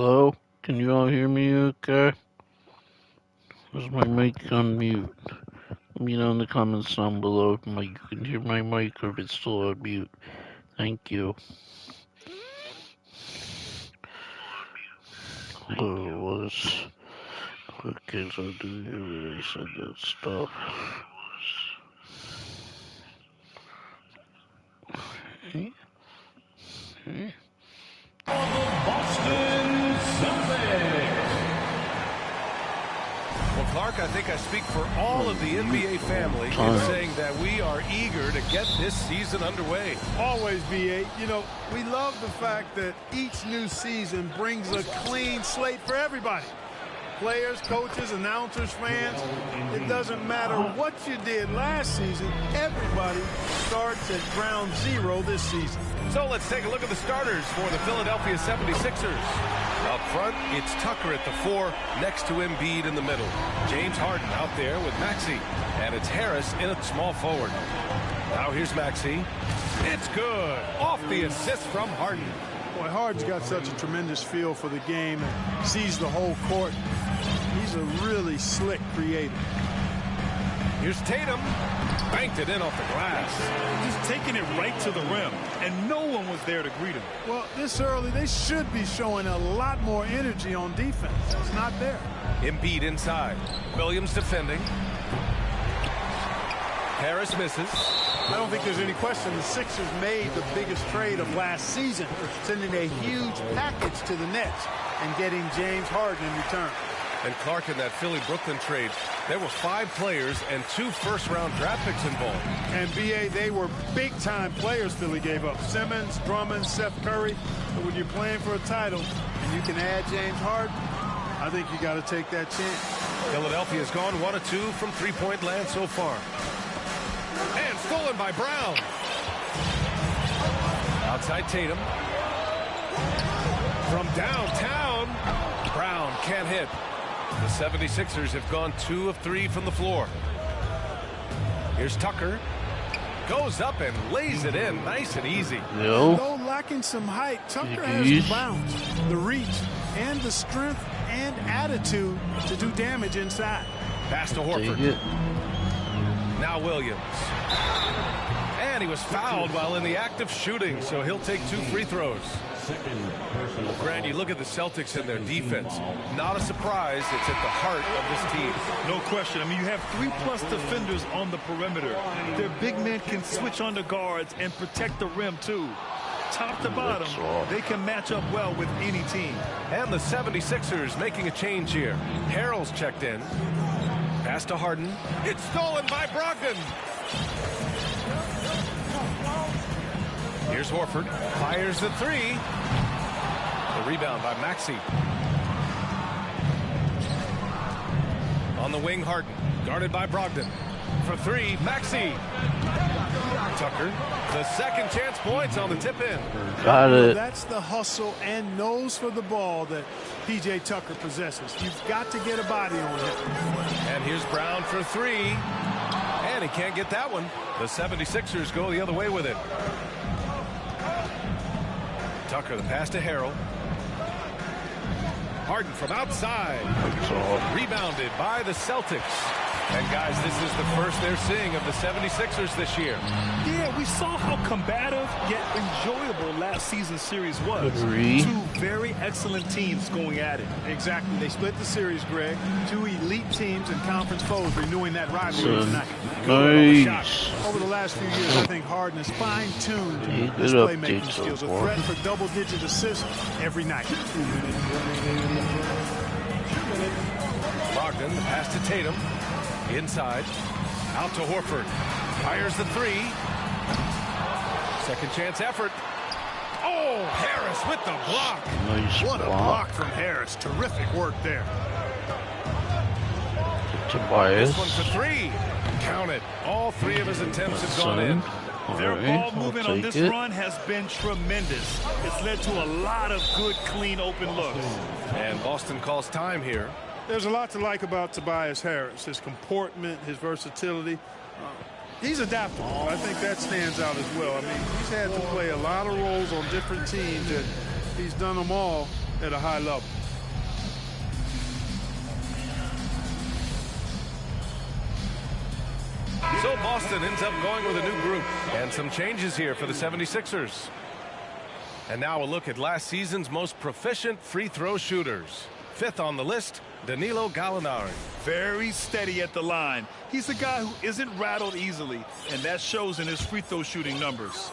Hello? Can you all hear me okay? Is my mic on mute? Let me know in the comments down below if you can hear my mic or if it's still on mute. Thank you. Okay, so do you really said that stuff? Okay. On the Boston Celtics. Well, Clark, I think I speak for all of the NBA family in saying that we are eager to get this season underway. Always, B.A. You know, we love the fact that each new season brings a clean slate for everybody. Players, coaches, announcers, fans. It doesn't matter what you did last season. Everybody starts at ground zero this season. So let's take a look at the starters for the Philadelphia 76ers. Up front, it's Tucker at the 4, next to Embiid in the middle. James Harden out there with Maxey. And it's Harris in at small forward. Now here's Maxey. It's good. Off the assist from Harden. Boy, Harden's got such a tremendous feel for the game and sees the whole court. He's a really slick creator. Here's Tatum. Banked it in off the glass. Just taking it right to the rim, and no one was there to greet him. Well, this early, they should be showing a lot more energy on defense. It's not there. Embiid inside. Williams defending. Harris misses. I don't think there's any question the Sixers made the biggest trade of last season, sending a huge package to the Nets and getting James Harden in return. And Clark, in that Philly-Brooklyn trade, there were 5 players and 2 first-round draft picks involved. And, B.A., they were big-time players Philly gave up. Simmons, Drummond, Seth Curry. But when you're playing for a title and you can add James Harden, I think you got to take that chance. Philadelphia's gone 1 of 2 from three-point land so far. And stolen by Brown. Outside Tatum. From downtown, Brown can't hit. The 76ers have gone 2 of 3 from the floor. Here's Tucker. Goes up and lays it in nice and easy. Though lacking some height, Tucker has the bounce, the reach, and the strength and attitude to do damage inside. Pass to Horford. Now Williams. And he was fouled while in the act of shooting, so he'll take 2 free throws. Well, Grant, you look at the Celtics and their defense. Not a surprise. It's at the heart of this team. No question. I mean, you have 3+ defenders on the perimeter. Their big men can switch on the guards and protect the rim, too. Top to bottom, they can match up well with any team. And the 76ers making a change here. Harrell's checked in. Pass to Harden. It's stolen by Brogdon. Here's Horford. Fires the 3. The rebound by Maxey. On the wing, Harden. Guarded by Brogdon. For 3, Maxey. Tucker. The second chance points on the tip-in. Got it. That's the hustle and nose for the ball that P.J. Tucker possesses. You've got to get a body on him. And here's Brown for 3. And he can't get that one. The 76ers go the other way with it. Tucker, the pass to Harrell. Harden from outside. Rebounded by the Celtics. And, guys, this is the first they're seeing of the 76ers this year. Yeah, we saw how combative yet enjoyable last season's series was. 3. 2 very excellent teams going at it. Exactly. They split the series, Greg. 2 elite teams and conference foes renewing that rivalry tonight. Nice. Over the last few years, I think Harden has fine-tuned his playmaking skills. A threat for double-digit assists every night. Brogdon, the pass to Tatum. Inside. Out to Horford. Fires the 3. Second chance effort. Oh, Harris with the block. Nice What a block from Harris. Terrific work there. Tobias. This one for 3. Count it. All 3 of his attempts have gone in. Their ball movement on this run has been tremendous. It's led to a lot of good, clean, open looks. And Boston calls time here. There's a lot to like about Tobias Harris. His comportment, his versatility. He's adaptable. I think that stands out as well. I mean, he's had to play a lot of roles on different teams, and he's done them all at a high level. So Boston ends up going with a new group and some changes here for the 76ers. And now a look at last season's most proficient free throw shooters. Fifth on the list, Danilo Gallinari. Very steady at the line. He's a guy who isn't rattled easily, and that shows in his free throw shooting numbers.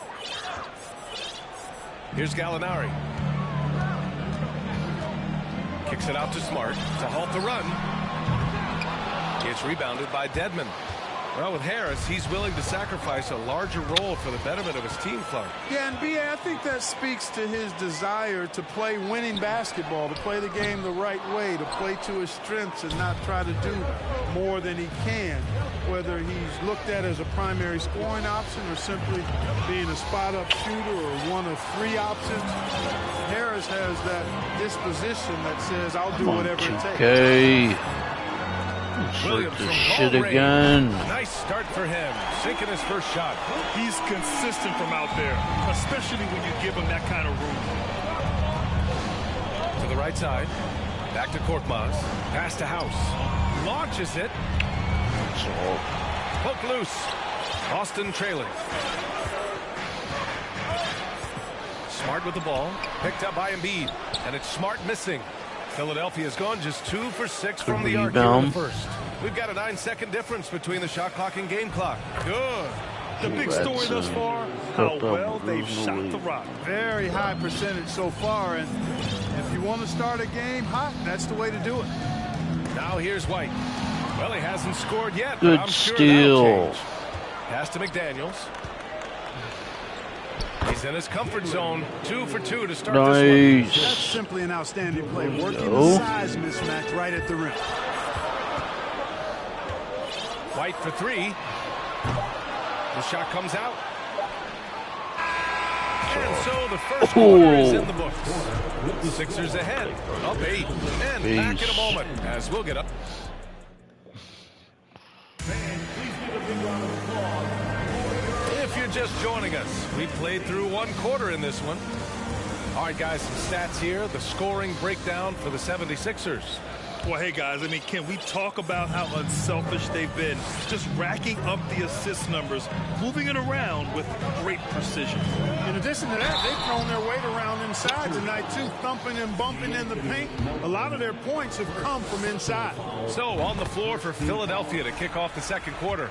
Here's Gallinari. Kicks it out to Smart to halt the run. It's rebounded by Dedmon. Well, with Harris, he's willing to sacrifice a larger role for the betterment of his team, Clark. Yeah, and B.A., I think that speaks to his desire to play winning basketball, to play the game the right way, to play to his strengths and not try to do more than he can, whether he's looked at as a primary scoring option or simply being a spot-up shooter or one of three options. Harris has that disposition that says, I'll do whatever it takes. Okay. Williams Like from the shit long range. again. Nice start for him, sinking his first shot. He's consistent from out there, especially when you give him that kind of room. To the right side, back to Korkmaz, pass to House, launches it, poke loose, Boston trailing. Smart with the ball, picked up by Embiid, and it's Smart missing. Philadelphia's gone just 2 for 6 from the arc here in the first. We've got a 9-second difference between the shot clock and game clock. Good. The big story thus far, how well they've shot the rock. Very high percentage so far, and if you want to start a game hot, that's the way to do it. Now here's White. Well, he hasn't scored yet, Good but I'm sure steal. that'll change. Pass to McDaniels. He's in his comfort zone. 2 for 2 to start this one. That's simply an outstanding play. Working go. the size mismatch right at the rim. White for 3. The shot comes out. And so the first quarter is in the books. The Sixers ahead, up 8. And back in a moment as we'll get up. If you're just joining us, we played through 1 quarter in this one. All right, guys, some stats here. The scoring breakdown for the 76ers. Well, hey, guys, I mean, can we talk about how unselfish they've been? Just racking up the assist numbers, moving it around with great precision. In addition to that, they've thrown their weight around inside tonight, too, thumping and bumping in the paint. A lot of their points have come from inside. So on the floor for Philadelphia to kick off the second quarter.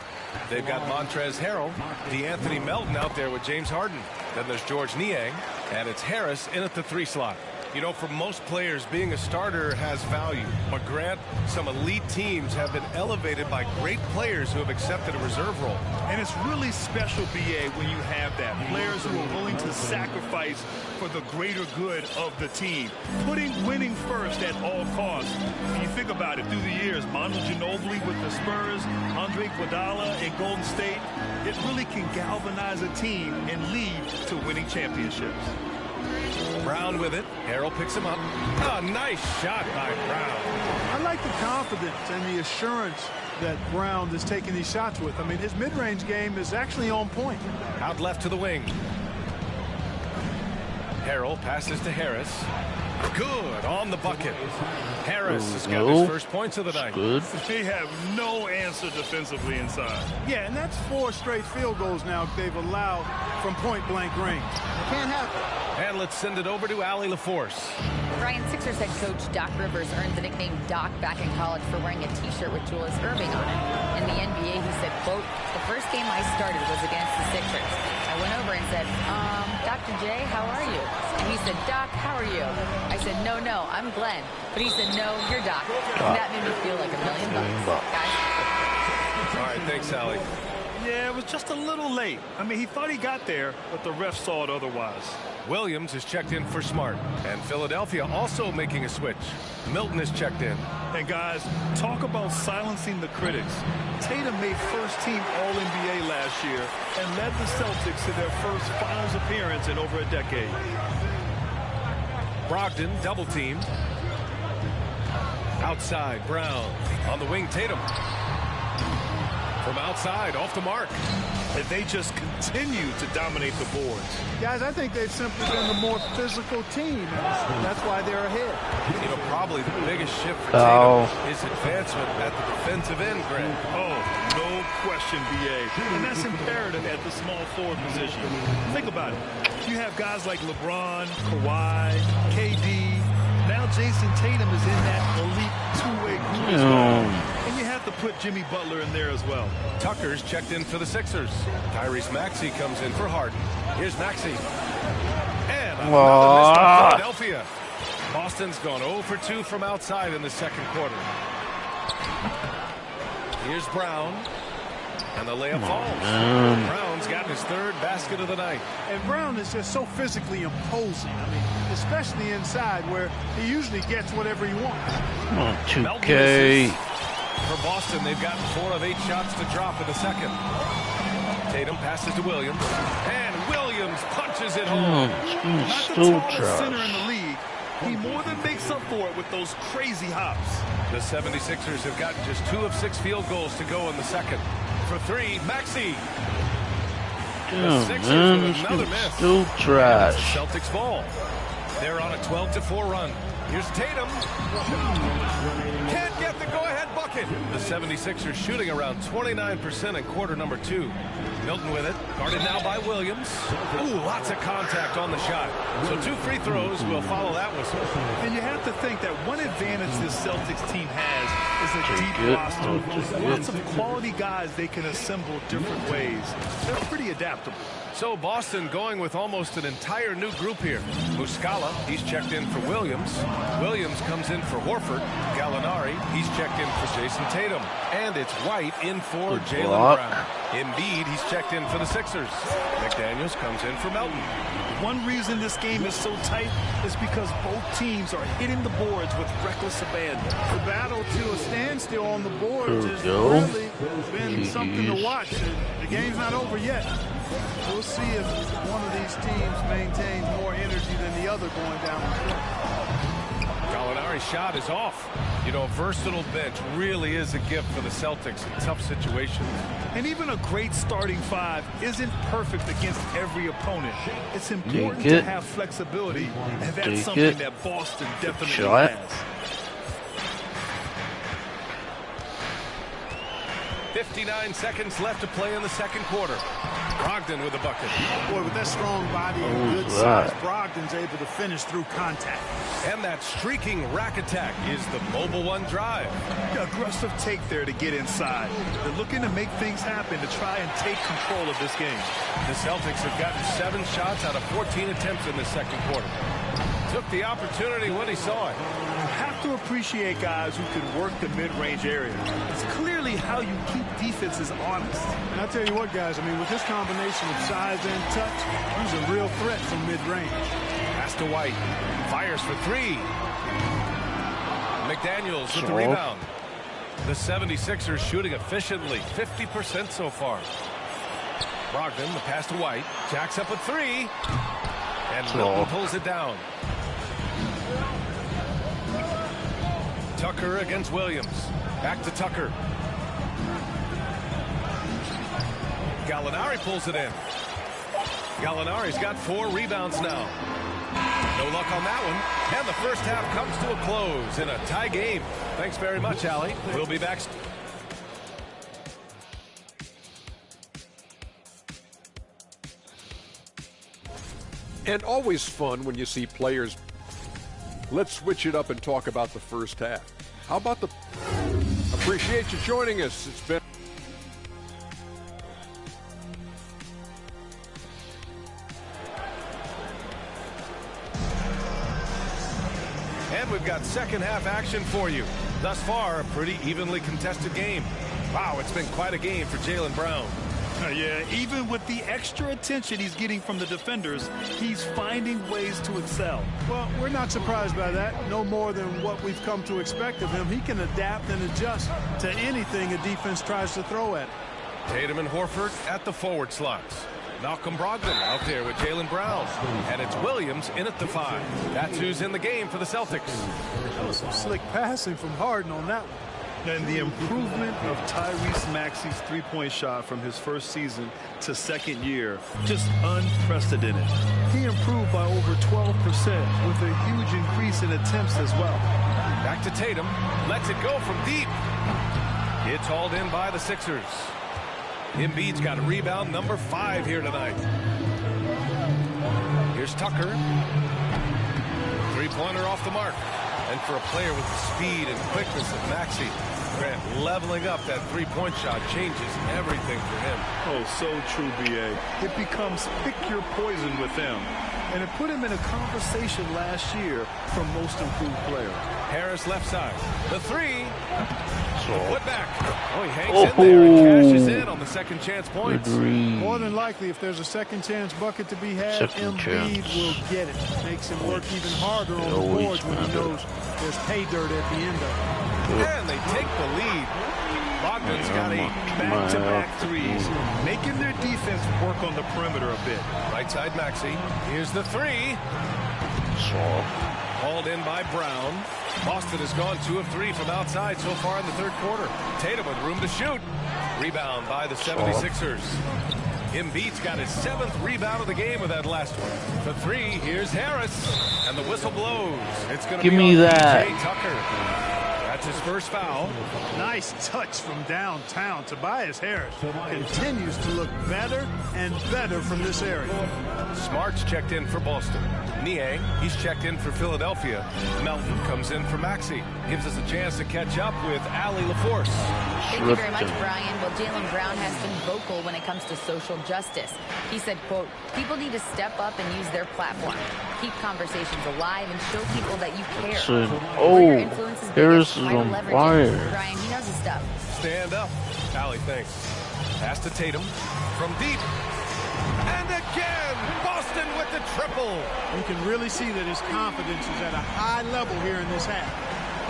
They've got Montrezl Harrell, DeAnthony Melton out there with James Harden. Then there's George Niang, and it's Harris in at the 3 slot. You know, for most players, being a starter has value. But Grant, some elite teams have been elevated by great players who have accepted a reserve role. And it's really special, B.A., when you have that. Players who are willing to sacrifice for the greater good of the team. Putting winning first at all costs. When you think about it, through the years, Manu Ginobili with the Spurs, Andre Iguodala in Golden State, it really can galvanize a team and lead to winning championships. Brown with it. Harrell picks him up. Oh, nice shot by Brown. I like the confidence and the assurance that Brown is taking these shots with. I mean, his mid-range game is actually on point. Out left to the wing. Harrell passes to Harris. Good on the bucket. Harris has got his first points of the night. Good. They have no answer defensively inside. Yeah, and that's 4 straight field goals now they've allowed from point-blank range. Can't happen. And let's send it over to Allie LaForce. Ryan, Sixers head coach Doc Rivers earned the nickname Doc back in college for wearing a T-shirt with Julius Erving on it. In the NBA, he said, quote, "The first game I started was against the Sixers. I went over and said, Dr. J, how are you?" And he said, "Doc, how are you?" I said, "No, I'm Glenn." But he said, "No, you're Doc." And that made me feel like $1 million, guys. All right, thanks, Allie. Yeah, it was just a little late. I mean, he thought he got there, but the ref saw it otherwise. Williams is checked in for Smart. And Philadelphia also making a switch. Milton is checked in. And guys, talk about silencing the critics. Tatum made first-team All-NBA last year and led the Celtics to their first finals appearance in over a decade. Brogdon double team. Outside, Brown. On the wing, Tatum. From outside, off the mark. And they just continue to dominate the boards. Guys, I think they've simply been the more physical team. That's why they're ahead. You know, probably the biggest shift for Tatum is advancement at the defensive end, Greg. Oh, no question, B.A. And that's imperative at the small forward position. Think about it. You have guys like LeBron, Kawhi, KD. Now Jason Tatum is in that elite two-way group as well. And you have to put Jimmy Butler in there as well. Tucker's checked in for the Sixers. Tyrese Maxey comes in for Harden. Here's Maxey. And another miss by Philadelphia. Boston's gone 0 for 2 from outside in the second quarter. Here's Brown. And the layup falls. Brown's got his third basket of the night. And Brown is just so physically imposing. I mean, especially inside where he usually gets whatever he wants. Come on, 2K. For Boston, they've gotten 4 of 8 shots to drop in the second. Tatum passes to Williams. And Williams punches it home. Not the tallest center in the league. He more than makes up for it with those crazy hops. The 76ers have gotten just 2 of 6 field goals to go in the second. For 3, Maxey. The Sixers with another miss. Still trash. Celtics ball. They're on a 12-4 run. Here's Tatum. Can't get the go-ahead bucket. The 76ers shooting around 29% in quarter number 2. Milton with it. Guarded now by Williams. Ooh, lots of contact on the shot. So 2 free throws will follow that whistle. And you have to think that one advantage this Celtics team has is a deep roster. Lots of quality guys they can assemble different ways. They're pretty adaptable. So Boston going with almost an entire new group here. Muscala, he's checked in for Williams. Williams comes in for Horford. Gallinari, he's checked in for Jason Tatum. And it's White in for Jaylen Brown. Embiid, he's checked in for the Sixers. McDaniels comes in for Melton. One reason this game is so tight is because both teams are hitting the boards with reckless abandon. The battle to a standstill on the boards has really been something to watch. The game's not over yet. We'll see if one of these teams maintains more energy than the other going down the court. Gallinari's shot is off. You know, a versatile bench really is a gift for the Celtics in tough situations. And even a great starting 5 isn't perfect against every opponent. It's important Take to it. have flexibility, and that's Take something it. that Boston definitely Shot. has. 59 seconds left to play in the second quarter. Brogdon with a bucket. Boy, with that strong body and good size, Brogdon's able to finish through contact. And that streaking rack attack is the Mobile One drive. Aggressive take there to get inside. They're looking to make things happen to try and take control of this game. The Celtics have gotten 7 shots out of 14 attempts in the second quarter. Took the opportunity when he saw it. You have to appreciate guys who can work the mid-range area. It's clearly how you keep defenses honest. And I tell you what, guys, I mean, with this combination of size and touch, he's a real threat from mid-range. Pass to White. Fires for 3. McDaniels with the rebound. The 76ers shooting efficiently, 50% so far. Brogdon, the pass to White. Jacks up a 3. And Milton pulls it down. Tucker against Williams. Back to Tucker. Gallinari pulls it in. Gallinari's got 4 rebounds now. No luck on that one. And the first half comes to a close in a tie game. Thanks very much, Allie. We'll be back. And always fun when you see players. Let's switch it up and talk about the first half. How about the... Appreciate you joining us. It's been... And we've got second half action for you. Thus far, a pretty evenly contested game. Wow, it's been quite a game for Jaylen Brown. Yeah, even with the extra attention he's getting from the defenders, he's finding ways to excel. Well, we're not surprised by that. No more than what we've come to expect of him. He can adapt and adjust to anything a defense tries to throw at him. Tatum and Horford at the forward slots. Malcolm Brogdon out there with Jaylen Brown. And it's Williams in at the 5. That's who's in the game for the Celtics. That was some slick passing from Harden on that one. And the improvement of Tyrese Maxey's three-point shot from his first season to second year, just unprecedented. He improved by over 12% with a huge increase in attempts as well. Back to Tatum. Lets it go from deep. It's hauled in by the Sixers. Embiid's got a rebound number 5 here tonight. Here's Tucker. Three-pointer off the mark. And for a player with the speed and quickness of Maxey, Grant, leveling up that three-point shot changes everything for him. Oh, so true, B.A. It becomes pick your poison with them. And it put him in a conversation last year for most improved player. Harris left side. The three. So, Put back. Oh, he hangs in there and cashes in on the second chance points. More than likely, if there's a second chance bucket to be had, Second Embiid chance. will get it. Makes him work even harder on the Always boards when he matter. knows there's pay dirt at the end of it. And they take the lead. Bogdan's got a Back-to-back threes, making their defense work on the perimeter a bit. right side Maxey. Here's the three. so, Hauled in by Brown. Boston has gone 2 of 3 from outside so far in the third quarter. Tatum with room to shoot. Rebound by the 76ers. Embiid's got his 7th rebound of the game with that last one. The three, here's Harris. And the whistle blows. It's going to Give be me on that. PJ Tucker. That's his first foul. Nice touch from downtown. Tobias Harris continues to look better and better from this area. Smart's checked in for Boston. Niang, he's checked in for Philadelphia. Melton comes in for Maxey. Gives us a chance to catch up with Allie LaForce. Thank you very much, Brian. Well, Jaylen Brown has been vocal when it comes to social justice. He said, quote, people need to step up and use their platform. Keep conversations alive and show people that you care. Listen. Where your Oh, influence is Harris biggest, is try to on leverage it. fire. Brian, he knows his stuff. Stand up. Allie, thanks. Pass to Tatum. From deep. And again, Boston with the triple. You can really see that his confidence is at a high level here in this half.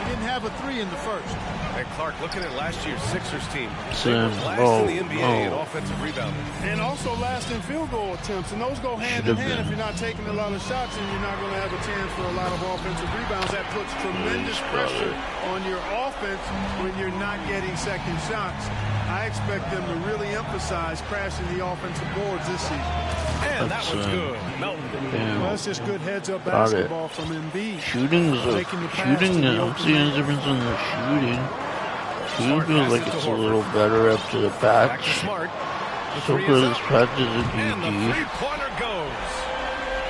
He didn't have a three in the first. And Clark, looking at last year's Sixers team, they Sam, were last in the oh, NBA in oh. offensive rebounding. And also last in field goal attempts. And those go hand in Should've hand. been. If you're not taking a lot of shots and you're not going to have a chance for a lot of offensive rebounds, that puts tremendous pressure on your offense when you're not getting second shots. I expect them to really emphasize crashing the offensive boards this season. And that one's good. Melton. Damn. Well, that's just good heads-up Got it. basketball from Embiid. Shooting's a Making the pass to shooting. the I'm open seeing a man. difference in the shooting. Shooting feels like it's a Horford. little better up to the Back to patch. Smart. The So three far, is this up. patch is a And the GG. three-pointer goes.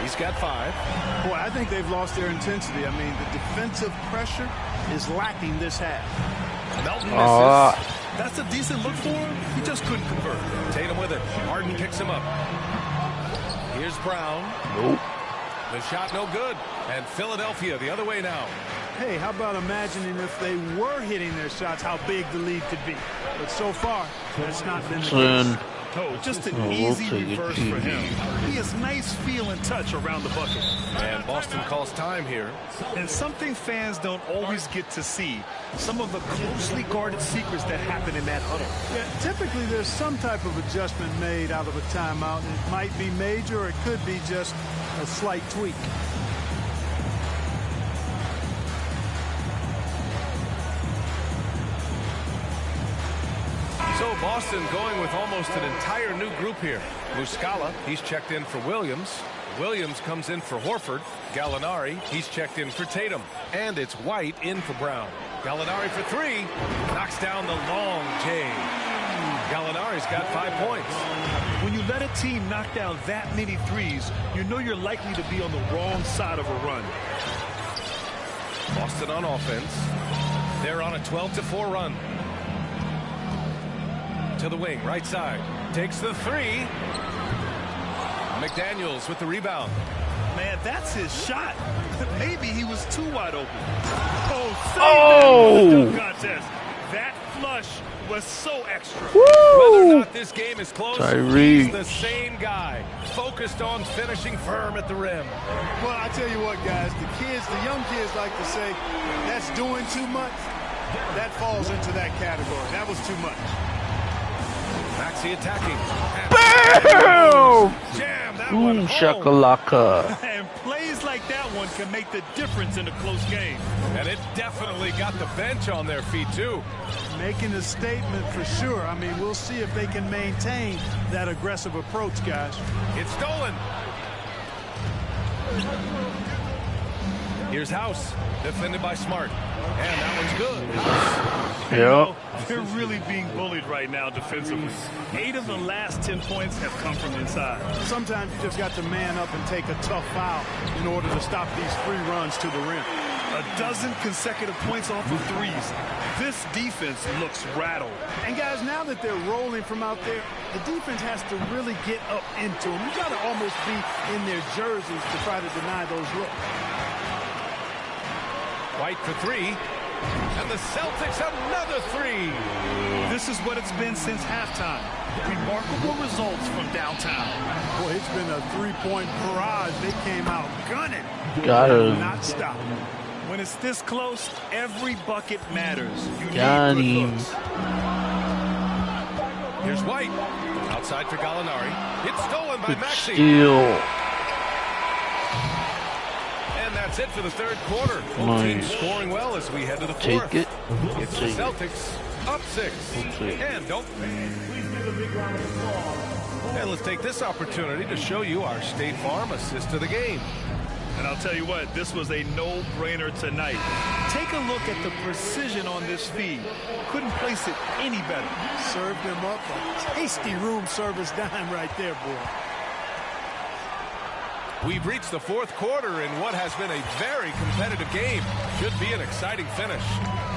He's got 5. Boy, I think they've lost their intensity. I mean, the defensive pressure is lacking this half. Melton misses. Ah, That's a decent look for him. He just couldn't convert. Tatum with it. Harden picks him up. Here's Brown. nope. The shot no good. And Philadelphia the other way now. Hey, how about imagining if they were hitting their shots, how big the lead could be? But so far, that's not been the Son, case. Oh, just an we'll easy take it reverse for GG. him. He has nice feel and touch around the bucket. And Boston calls time here. And something fans don't always get to see, some of the closely guarded secrets that happen in that huddle. Yeah, typically, there's some type of adjustment made out of a timeout. It might be major, or it could be just a slight tweak. So Boston going with almost an entire new group here. Muscala, he's checked in for Williams. Williams comes in for Horford. Gallinari, he's checked in for Tatum. And it's White in for Brown. Gallinari for 3. Knocks down the long J. Gallinari's got 5 points. When you let a team knock down that many threes, you know you're likely to be on the wrong side of a run. Boston on offense. They're on a 12-4 run. To the wing, right side. Takes the 3. McDaniels with the rebound. Man, that's his shot. Maybe he was too wide open. Oh, Oh! save that contest. That flush was so extra. Whether or Woo! not this game is close, Tyrese. he's the same guy. Focused on finishing firm at the rim. Well, I tell you what, guys, the young kids like to say, that's doing too much. That falls into that category. That was too much. Maxey attacking. Boom! Jam that Boom one home. shakalaka. And plays like like that one can make the difference in a close game. And it definitely got the bench on their feet, too. Making a statement for sure. I mean, we'll see if they can maintain that aggressive approach, guys. It's stolen. Here's House, defended by Smart. And that one's good. Yeah. They're really being bullied right now defensively. 8 of the last 10 points have come from inside. Sometimes you just got to man up and take a tough foul in order to stop these free runs to the rim. 12 consecutive points off of threes. This defense looks rattled. And guys, now that they're rolling from out there, the defense has to really get up into them. You got to almost be in their jerseys to try to deny those looks. White for 3. And the Celtics another 3. This is what it's been since halftime. Remarkable results from downtown. Boy, it's been a three-point barrage. They came out gunning. Got him. Not stop. When it's this close, every bucket matters. You Got need good him. looks. Here's White. Outside for Gallinari. It's stolen by Good Maxey. steal. And that's it for the third quarter. Both teams Nice. scoring well as we head to the fourth. Take it. It's the Take it. Celtics up 6. Take it. And don't. And let's take this opportunity to show you our State Farm assist to the game. And I'll tell you what, this was a no-brainer tonight. Take a look at the precision on this feed. Couldn't place it any better. Served him up a tasty room service dime right there, boy. We've reached the fourth quarter in what has been a very competitive game. Should be an exciting finish.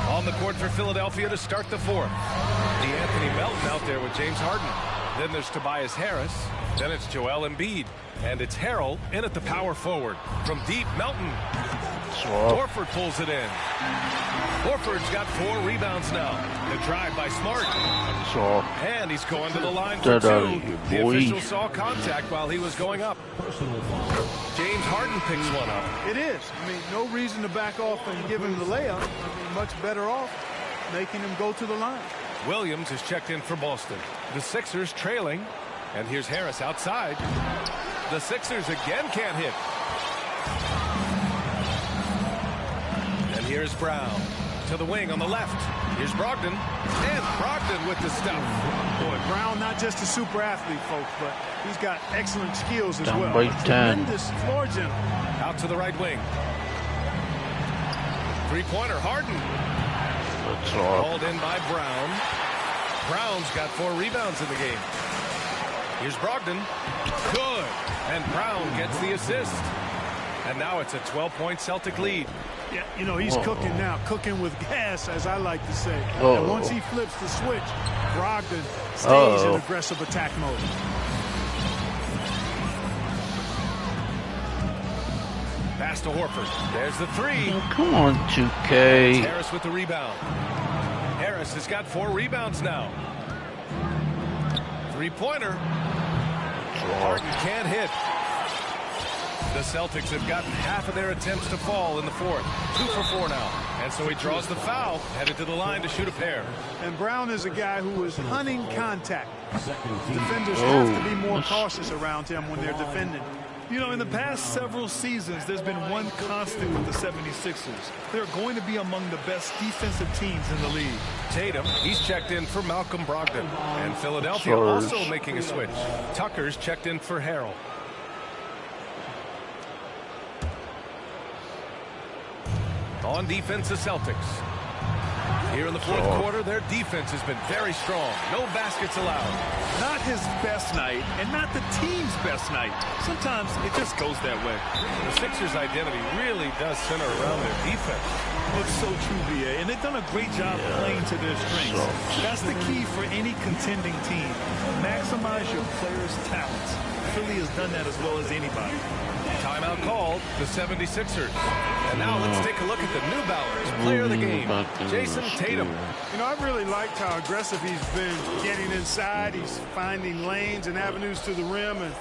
On the court for Philadelphia to start the fourth. D'Anthony Melton out there with James Harden. Then there's Tobias Harris. Then it's Joel Embiid. And it's Harrell in at the power forward. From deep, Melton. Horford pulls it in. Horford's got 4 rebounds now. The drive by Smart. And he's going to the line for 2. The official saw contact while he was going up. James Harden picks one up. It is. I mean, no reason to back off and give him the layup. I mean, much better off making him go to the line. Williams is checked in for Boston. The Sixers trailing. And here's Harris outside. The Sixers again can't hit. And here's Brown to the wing on the left. Here's Brogdon. And Brogdon with the stuff. Boy, Brown not just a super athlete, folks, but he's got excellent skills as Down well. by 10. Tremendous floor general. Out to the right wing. Three-pointer, Harden. That's all. Called in by Brown. Brown's got 4 rebounds in the game. Here's Brogdon. Good. And Brown gets the assist. And now it's a 12-point Celtic lead. Yeah, you know, he's cooking now. Cooking with gas, as I like to say. Uh-oh. And once he flips the switch, Brogdon stays in aggressive attack mode. Pass to Horford. There's the 3. Oh, come on, 2K. Harris with the rebound. Harris has got 4 rebounds now. Three-pointer. Harden can't hit. The Celtics have gotten half of their attempts to fall in the fourth. 2 for 4 now. And so he draws the foul, headed to the line to shoot a pair. And Brown is a guy who is hunting contact. Defenders have to be more cautious around him when they're defending. You know, in the past several seasons, there's been one constant with the 76ers. They're going to be among the best defensive teams in the league. Tatum, he's checked in for Malcolm Brogdon. And Philadelphia also making a switch. Tucker's checked in for Harrell. On defense, the Celtics. Here in the fourth quarter, their defense has been very strong. No baskets allowed. Not his best night, and not the team's best night. Sometimes it just goes that way. The Sixers' identity really does center around their defense. It's so true, BA, and they've done a great job playing to their strengths. That's the key for any contending team. Maximize your players' talents. Philly has done that as well as anybody. Timeout called, the 76ers. And now let's take a look at the New Balance player of the game, Jason Tatum. You know, I really liked how aggressive he's been getting inside. He's finding lanes and avenues to the rim and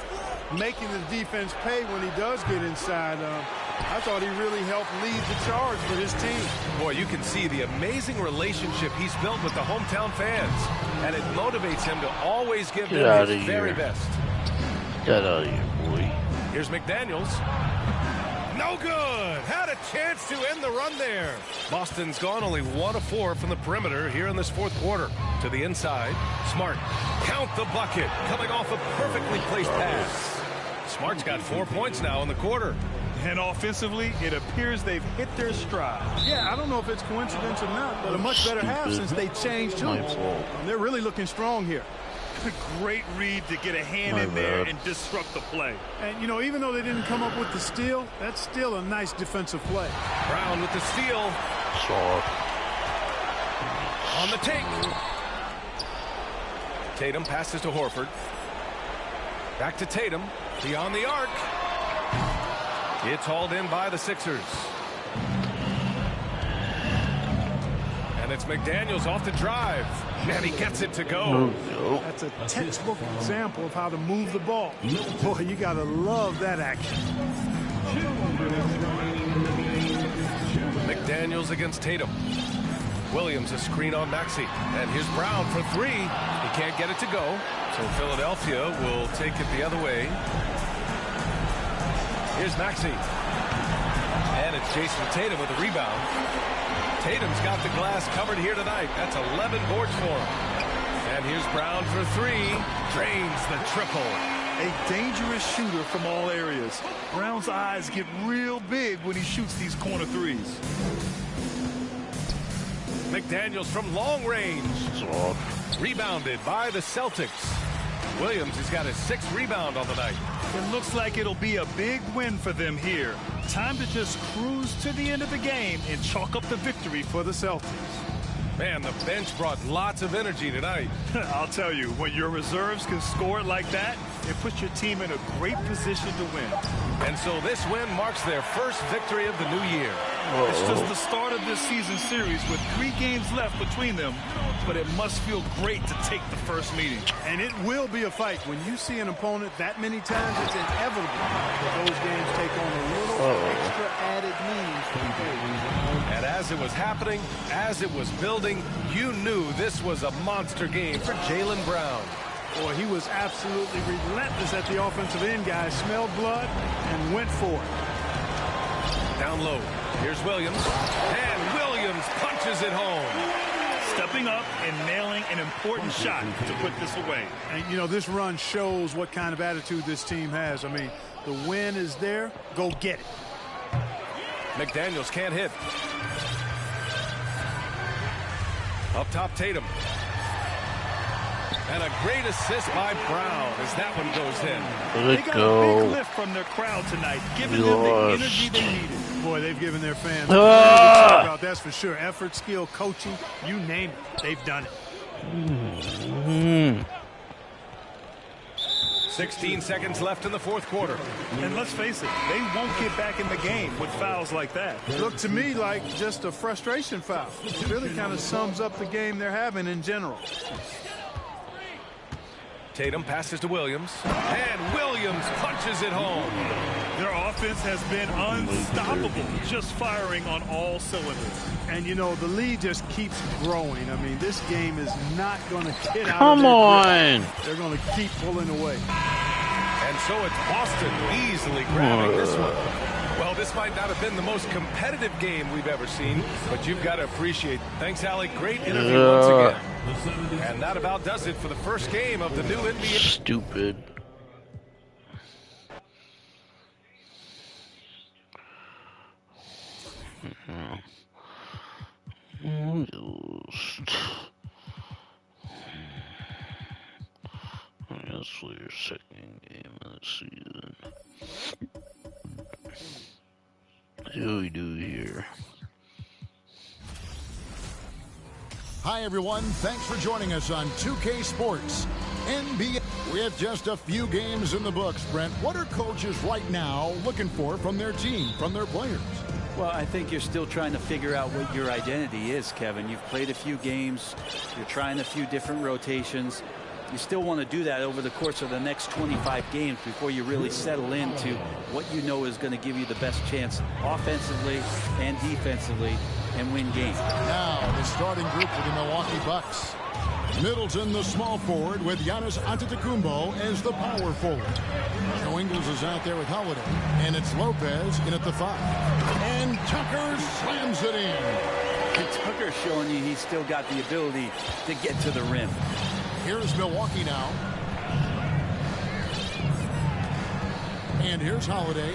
making the defense pay when he does get inside. I thought he really helped lead the charge for his team. Boy, you can see the amazing relationship he's built with the hometown fans. And it motivates him to always give them his very best. Get out of here, boy. Here's McDaniels. No good. Had a chance to end the run there. Boston's gone only 1 of 4 from the perimeter here in this fourth quarter. To the inside. Smart. Count the bucket. Coming off a perfectly placed pass. Smart's got 4 points now in the quarter. And offensively, it appears they've hit their stride. Yeah, I don't know if it's coincidence or not, but a much better half since they changed tools. They're really looking strong here. Great read to get a hand in there and disrupt the play. And, you know, even though they didn't come up with the steal, that's still a nice defensive play. Brown with the steal. On the take. Tatum passes to Horford. Back to Tatum. Beyond the arc. It's hauled in by the Sixers. And it's McDaniels off the drive. And he gets it to go. That's a textbook example of how to move the ball. Boy, you got to love that action. McDaniels against Tatum. Williams a screen on Maxey. And here's Brown for 3. He can't get it to go. So Philadelphia will take it the other way. Here's Maxey. And it's Jason Tatum with a rebound. Tatum's got the glass covered here tonight. That's 11 boards for him. And here's Brown for 3. Drains the triple. A dangerous shooter from all areas. Brown's eyes get real big when he shoots these corner threes. McDaniels from long range. Rebounded by the Celtics. Williams has got his 6th rebound on the night. It looks like it'll be a big win for them here. Time to just cruise to the end of the game and chalk up the victory for the Celtics. Man, the bench brought lots of energy tonight. I'll tell you, when your reserves can score it like that, it puts your team in a great position to win. And so this win marks their first victory of the new year. It's just the start of this season series with 3 games left between them, but it must feel great to take the first meeting. And it will be a fight. When you see an opponent that many times, it's inevitable that those games take on a little extra added meaning for the game. And as it was happening, as it was building, you knew this was a monster game for Jaylen Brown. Boy, he was absolutely relentless at the offensive end, guys. Smelled blood and went for it. Down low. Here's Williams. And Williams punches it home. Stepping up and nailing an important shot to put this away. And, you know, this run shows what kind of attitude this team has. I mean, the win is there. Go get it. McDaniels can't hit. Up top, Tatum. And a great assist by Brown as that one goes in. They got a big lift from their crowd tonight, giving them the energy they needed. Boy, they've given their fans about that's for sure. Effort, skill, coaching, you name it. They've done it. 16 seconds left in the fourth quarter. And let's face it, they won't get back in the game with fouls like that. Looked to me like just a frustration foul. It really kind of sums up the game they're having in general. Tatum passes to Williams. And Williams punches it home. Their offense has been unstoppable, just firing on all cylinders. And, you know, the lead just keeps growing. I mean, this game is not going to get out Come of their on. grip. They're going to keep pulling away. And so it's Boston easily grabbing this one. Well, this might not have been the most competitive game we've ever seen, but you've got to appreciate. Thanks, Alec. Great interview once again. And that about does it for the first game of the new NBA. Stupid. That's for your second game of the season. What do we do here? Hi, everyone. Thanks for joining us on 2K Sports NBA. With just a few games in the books, Brent, what are coaches right now looking for from their team, from their players? Well, I think you're still trying to figure out what your identity is, Kevin. You've played a few games. You're trying a few different rotations. You still want to do that over the course of the next 25 games before you really settle into what you know is going to give you the best chance offensively and defensively and win games. Now, the starting group for the Milwaukee Bucks. Middleton, the small forward, with Giannis Antetokounmpo as the power forward. Joe Ingles is out there with Holiday, and it's Lopez in at the 5. And Tucker slams it in. And Tucker showing you he's still got the ability to get to the rim. Here's Milwaukee now. And here's Holiday.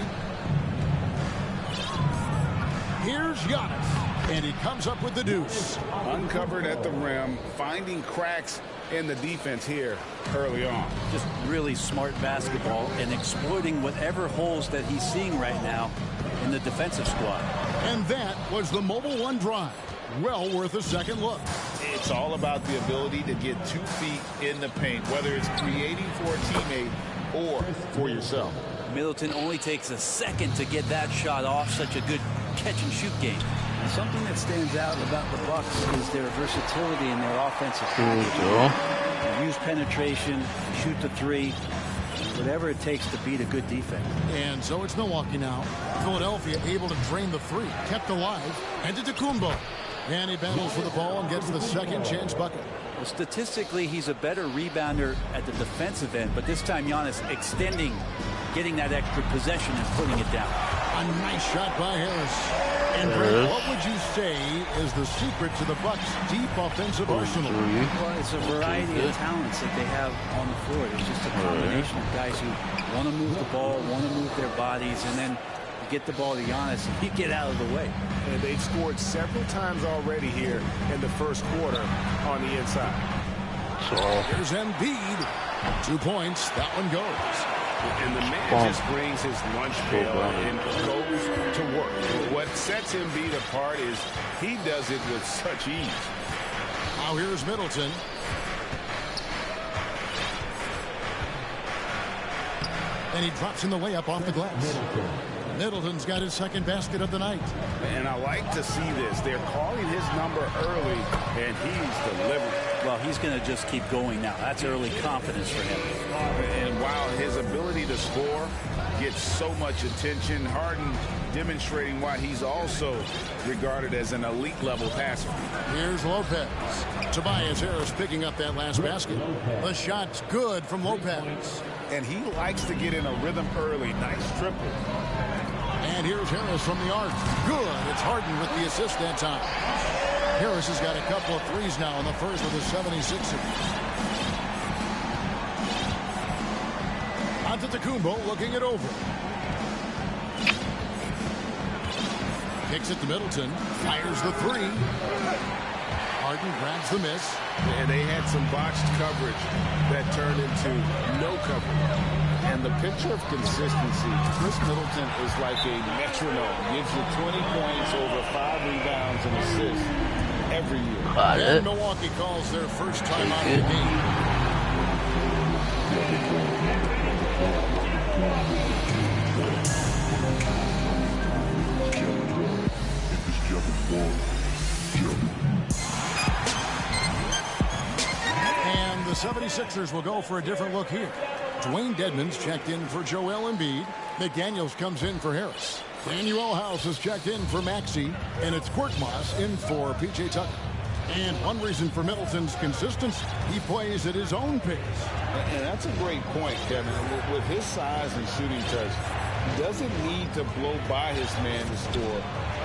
Here's Giannis. And he comes up with the deuce. Uncovered at the rim, finding cracks in the defense here early on. Just really smart basketball and exploiting whatever holes that he's seeing right now in the defensive squad. And that was the Mobile One drive. Well worth a second look. It's all about the ability to get 2 feet in the paint, whether it's creating for a teammate or for yourself. Middleton only takes a second to get that shot off. Such a good catch-and-shoot game. And something that stands out about the Bucks is their versatility in their offensive game. Use penetration, shoot the 3, whatever it takes to beat a good defense. And so it's Milwaukee now. Philadelphia able to drain the 3, kept alive, and to Antetokounmpo. And he battles for the ball and gets the second chance bucket. Well, statistically, he's a better rebounder at the defensive end, but this time Giannis extending, getting that extra possession and putting it down. A nice shot by Harris. And Brent, what would you say is the secret to the Bucks' deep offensive arsenal? Well, it's a variety of talents that they have on the floor. It's just a combination of guys who want to move the ball, want to move their bodies, and then you get the ball to Giannis and you get out of the way. And they've scored several times already here in the first quarter on the inside. Here's Embiid. 2 points. That one goes. And the man just brings his lunch pail and goes to work. What sets Embiid apart is he does it with such ease. Now here's Middleton. And he drops in the layup off the glass. Middleton's got his second basket of the night. And I like to see this. They're calling his number early, and he's delivering. Well, he's going to just keep going now. That's early confidence for him. And while his ability to score gets so much attention, Harden demonstrating why he's also regarded as an elite-level passer. Here's Lopez. Tobias Harris picking up that last basket. The shot's good from Lopez. And he likes to get in a rhythm early. Nice triple. And here's Harris from the arc. Good. It's Harden with the assist that time. Harris has got a couple of threes now in the first with the 76ers. Antetokounmpo looking it over. Kicks it to Middleton. Fires the 3. Harden grabs the miss. And they had some botched coverage that turned into no coverage. And the picture of consistency, Chris Middleton is like a metronome. Gives you 20 points, over 5 rebounds and assists every year. And Milwaukee calls their first time out of the game. And the 76ers will go for a different look here. Dwayne Dedmon's checked in for Joel Embiid. McDaniels comes in for Harris. Daniel House is checked in for Maxey. And it's Korkmaz in for P.J. Tucker. And one reason for Middleton's consistency, he plays at his own pace. And that's a great point, Kevin. With his size and shooting touch, he doesn't need to blow by his man to score.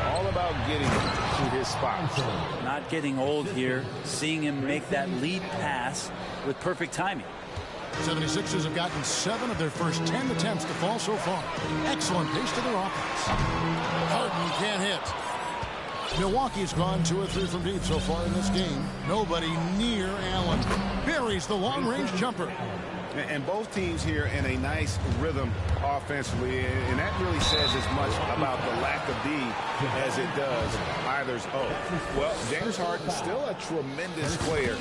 All about getting to his spots. Not getting old here. Seeing him make that lead pass with perfect timing. 76ers have gotten 7 of their first 10 attempts to fall so far. Excellent pace to their offense. Harden can't hit. Milwaukee's gone 2 or 3 from deep so far in this game. Nobody near Allen. Buries the long-range jumper. And both teams here in a nice rhythm offensively, and that really says as much about the lack of D as it does either's O. Well, James Harden still a tremendous player,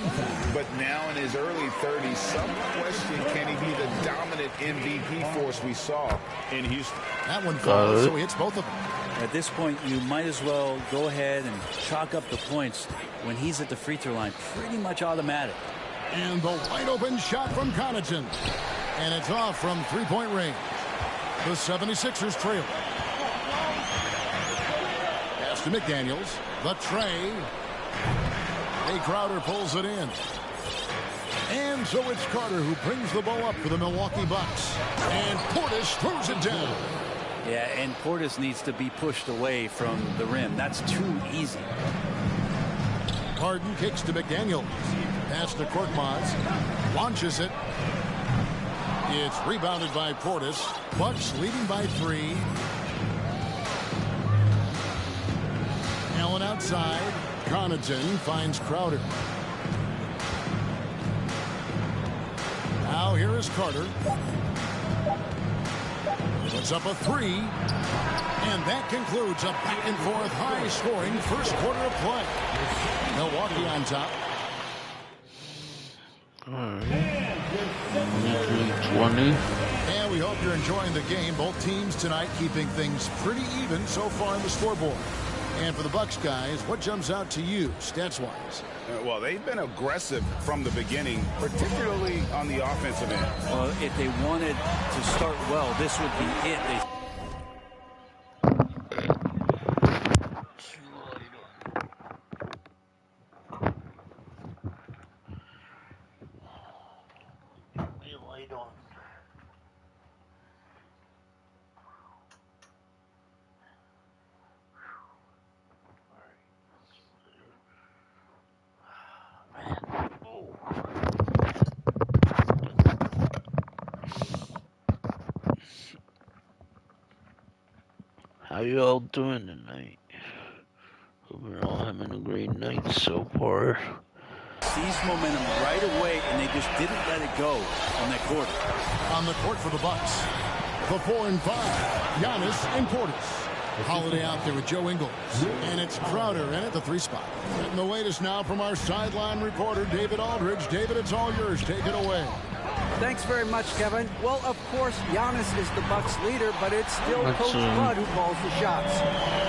but now in his early 30s, some question, can he be the dominant MVP force we saw in Houston? That one falls, so he hits both of them. At this point, you might as well go ahead and chalk up the points when he's at the free throw line. Pretty much automatic. And the wide open shot from Connaughton. And it's off from 3-point range. The 76ers trail. Pass to McDaniels. The tray. Jay Crowder pulls it in. And so it's Carter who brings the ball up for the Milwaukee Bucks. And Portis throws it down. Yeah, and Portis needs to be pushed away from the rim. That's too easy. Harden kicks to McDaniels. Pass to Korkmaz. Launches it. It's rebounded by Portis. Bucks leading by 3. Allen outside. Connaughton finds Crowder. Now here is Carter. Puts up a 3. And that concludes a back-and-forth high-scoring first quarter of play. Milwaukee on top. All right. 20. And we hope you're enjoying the game. Both teams tonight keeping things pretty even so far on the scoreboard. And for the Bucks guys, what jumps out to you stats-wise? Well, they've been aggressive from the beginning, particularly on the offensive end. Well, if they wanted to start well, this would be it. How you all doing tonight? Hope you're all having a great night so far. Seized momentum right away, and they just didn't let it go on that quarter. On the court for the Bucks, the 4 and 5, Giannis and Portis. Holiday out there with Joe Ingles, and it's Crowder in at the 3 spot. And the latest now from our sideline reporter, David Aldridge. David, it's all yours. Take it away. Thanks very much, Kevin. Well, of course, Giannis is the Bucks leader, but it's still Coach Bud who calls the shots.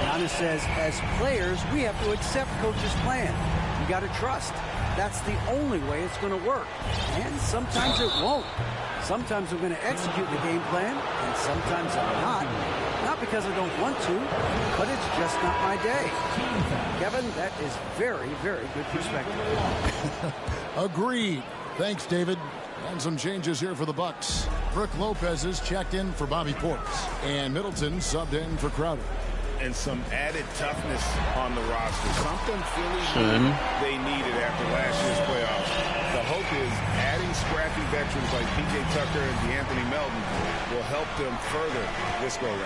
Giannis says, as players, we have to accept Coach's plan. You got to trust. That's the only way it's going to work. And sometimes it won't. Sometimes I'm going to execute the game plan, and sometimes I'm not. Not because I don't want to, but it's just not my day. Kevin, that is very, very good perspective. Agreed. Thanks, David. And some changes here for the Bucks. Brook Lopez is checked in for Bobby Portis, and Middleton subbed in for Crowder. And some added toughness on the roster. Something Philly they needed after last year's playoffs. The hope is adding scrappy veterans like P.J. Tucker and DeAnthony Melton will help them further this go-round.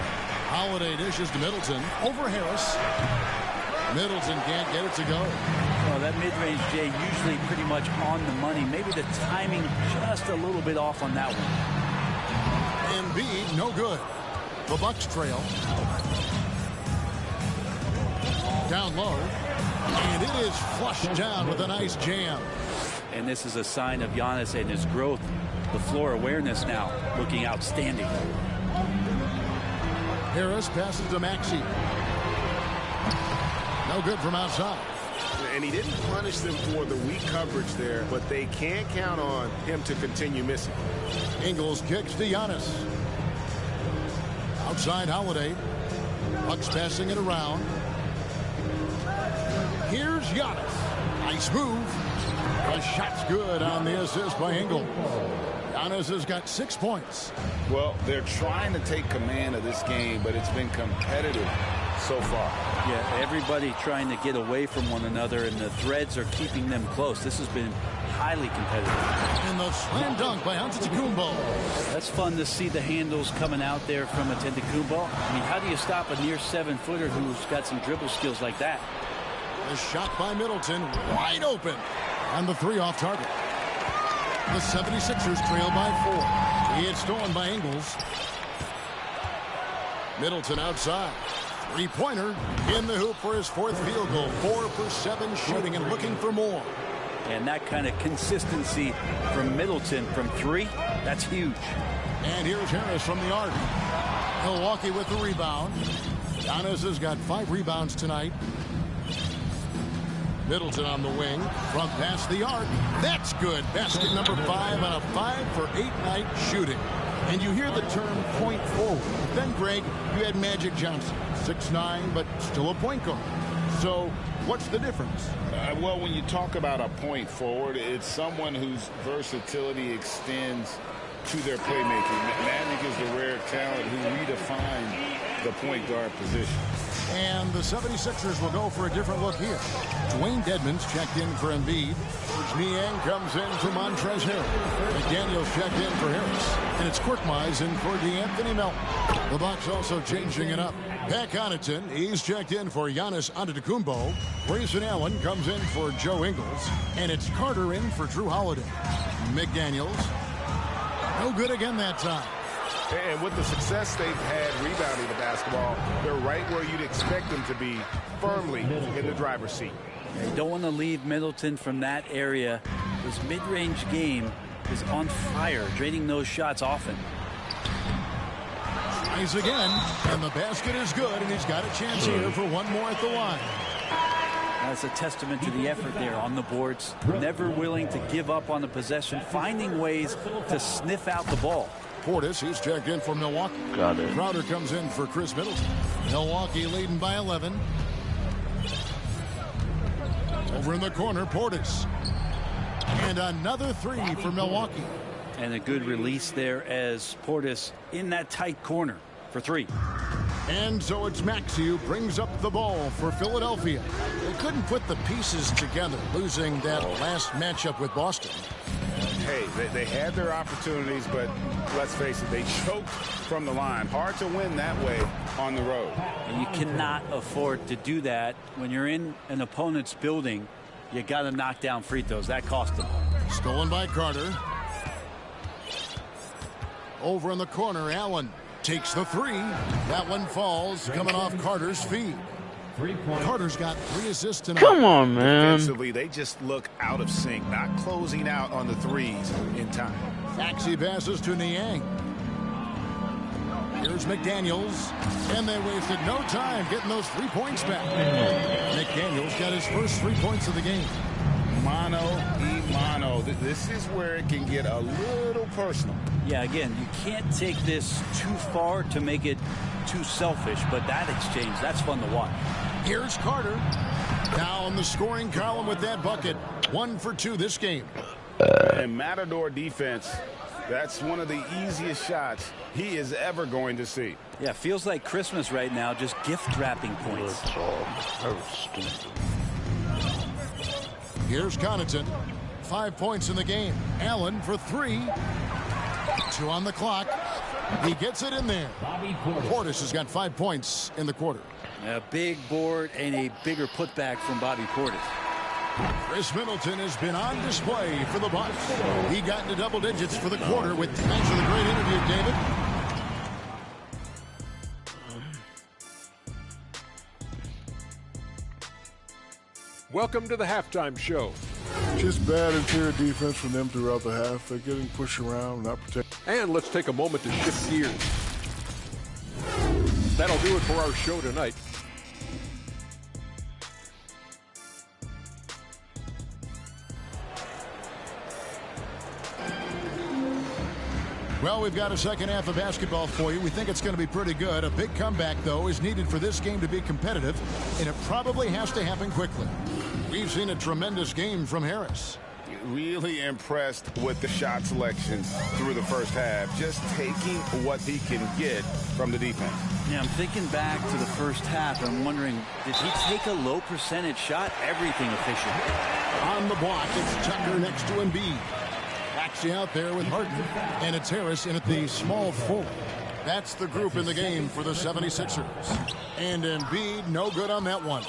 Holiday dishes to Middleton over Harris. Middleton can't get it to go. Well, that mid-range, Jay, usually pretty much on the money. Maybe the timing just a little bit off on that one. Embiid, no good. The Bucks trail. Down low. And it is flushed down with a nice jam. And this is a sign of Giannis and his growth. The floor awareness now looking outstanding. Harris passes to Maxey. No good from outside. And he didn't punish them for the weak coverage there, but they can't count on him to continue missing. Ingles kicks to Giannis. Outside Holiday. Bucks passing it around. Here's Giannis. Nice move. The shot's good on the assist by Ingles. Giannis has got 6 points. Well, they're trying to take command of this game, but it's been competitive so far. Yeah, everybody trying to get away from one another, and the threads are keeping them close. This has been highly competitive. And the slam dunk by Antetokounmpo. That's fun to see the handles coming out there from Antetokounmpo. I mean, how do you stop a near 7-footer who's got some dribble skills like that? The shot by Middleton, wide open. And the 3 off target. The 76ers trail by 4. It's stolen by Ingles. Middleton outside. 3-pointer in the hoop for his 4th field goal. 4 for 7 shooting and looking for more. And that kind of consistency from Middleton from 3, that's huge. And here's Harris from the arc. Milwaukee with the rebound. Giannis has got 5 rebounds tonight. Middleton on the wing. Front pass the arc. That's good. Basket number 5 on a 5 for 8 night shooting. And you hear the term point forward. Then, Greg, you had Magic Johnson. 6'9", but still a point guard. So what's the difference? Well, when you talk about a point forward, it's someone whose versatility extends to their playmaking. Magic is the rare talent who redefined the point guard position. And the 76ers will go for a different look here. Dwayne Dedmon's checked in for Embiid. Niang comes in for Montrezl Harrell. McDaniels checked in for Harris. And it's Korkmaz in for DeAnthony Melton. The Bucks also changing it up. Pat Connaughton, he's checked in for Giannis Antetokounmpo. Grayson Allen comes in for Joe Ingles. And it's Carter in for Drew Holiday. McDaniels, no good again that time. And with the success they've had rebounding the basketball, they're right where you'd expect them to be, firmly in the driver's seat. You don't want to leave Middleton from that area. His mid-range game is on fire, draining those shots often. Tries again, and the basket is good, and he's got a chance here for one more at the line. That's a testament to the effort there on the boards. Never willing to give up on the possession, finding ways to sniff out the ball. Portis, he's checked in for Milwaukee. Got it. Crowder comes in for Chris Middleton. Milwaukee leading by 11. Over in the corner, Portis. And another three for Milwaukee. And a good release there as Portis in that tight corner for three. And so it's Maxey who brings up the ball for Philadelphia. They couldn't put the pieces together, losing that last matchup with Boston. Hey, they had their opportunities, but let's face it, they choked from the line. Hard to win that way on the road. And you cannot afford to do that when you're in an opponent's building. You got to knock down free throws. That cost them. Stolen by Carter. Over in the corner, Allen takes the three. That one falls, coming off Carter's feet. Carter's got 3 assists tonight. Come on, man. Defensively, they just look out of sync, not closing out on the threes in time. Maxey passes to Niang. Here's McDaniels, and they wasted no time getting those 3 points back. McDaniels got his first 3 points of the game. Mano y mano. This is where it can get a little personal. Yeah, again, you can't take this too far to make it too selfish, but that exchange, that's fun to watch. Here's Carter. Now in the scoring column with that bucket. 1 for 2 this game. And Matador defense, that's one of the easiest shots he is ever going to see. Yeah, feels like Christmas right now, just gift wrapping points. That's all. That was stupid. Here's Connaughton. 5 points in the game. Allen for 3. 2 on the clock. He gets it in there. Portis has got 5 points in the quarter. A big board and a bigger putback from Bobby Portis. Chris Middleton has been on display for the Bucks. He got into double digits for the quarter with thanks for the great interview, David. Welcome to the halftime show. Just bad interior defense from them throughout the half. They're getting pushed around, not protected. And let's take a moment to shift gears. That'll do it for our show tonight. Well, we've got a second half of basketball for you. We think it's going to be pretty good. A big comeback, though, is needed for this game to be competitive, and it probably has to happen quickly. We've seen a tremendous game from Harris. Really impressed with the shot selection through the first half, just taking what he can get from the defense. Yeah, I'm thinking back to the first half. I'm wondering, did he take a low percentage shot? Everything efficient. On the block, it's Tucker next to Embiid. Maxey out there with Harden, and it's Harris in at the small forward. That's the group in the game for the 76ers. And Embiid, no good on that one.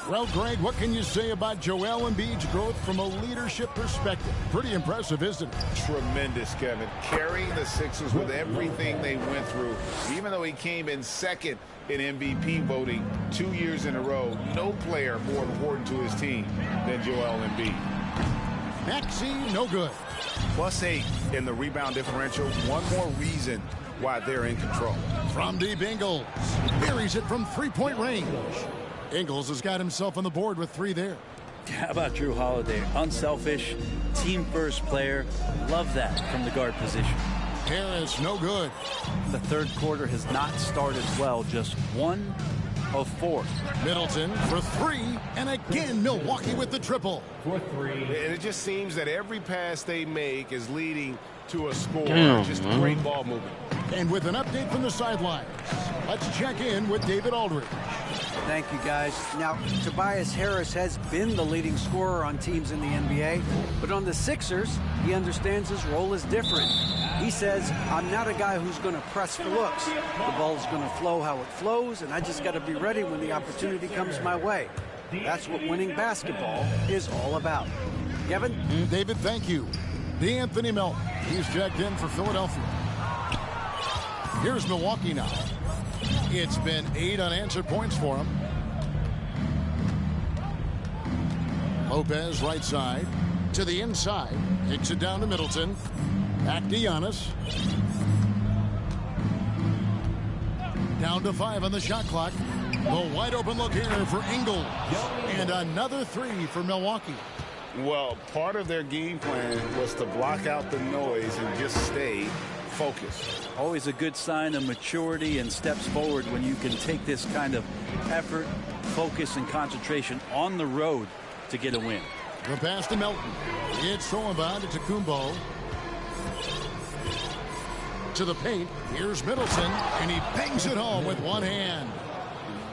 Well, Greg, what can you say about Joel Embiid's growth from a leadership perspective? Pretty impressive, isn't it? Tremendous, Kevin. Carrying the Sixers with everything they went through. Even though he came in second in MVP voting 2 years in a row, no player more important to his team than Joel Embiid. Maxey, no good. +8 in the rebound differential. One more reason why they're in control. From deep, Ingles buries it from three-point range. Ingles has got himself on the board with 3 there. How about Drew Holiday? Unselfish, team-first player. Love that from the guard position. Harris, no good. The third quarter has not started well. Just 1 of 4. Middleton for 3, and again Milwaukee with the triple. And it just seems that every pass they make is leading to a score. Damn, just man. great ball movement. And with an update from the sidelines, let's check in with David Aldridge. Thank you, guys. Now, Tobias Harris has been the leading scorer on teams in the NBA, but on the Sixers, he understands his role is different. He says, I'm not a guy who's going to press for looks. The ball's going to flow how it flows, and I just got to be ready when the opportunity comes my way. That's what winning basketball is all about. Kevin? David, thank you. D'Anthony Melton, he's checked in for Philadelphia. Here's Milwaukee now. It's been 8 unanswered points for him. Lopez right side to the inside. Kicks it down to Middleton. Back to Giannis. Down to 5 on the shot clock. The wide open look here for Ingles. And another 3 for Milwaukee. Well, part of their game plan was to block out the noise and just stay focused. Always a good sign of maturity and steps forward when you can take this kind of effort, focus, and concentration on the road to get a win. The pass to Melton. It's thrown by to Kumbo. To the paint. Here's Middleton, and he bangs it home with one hand.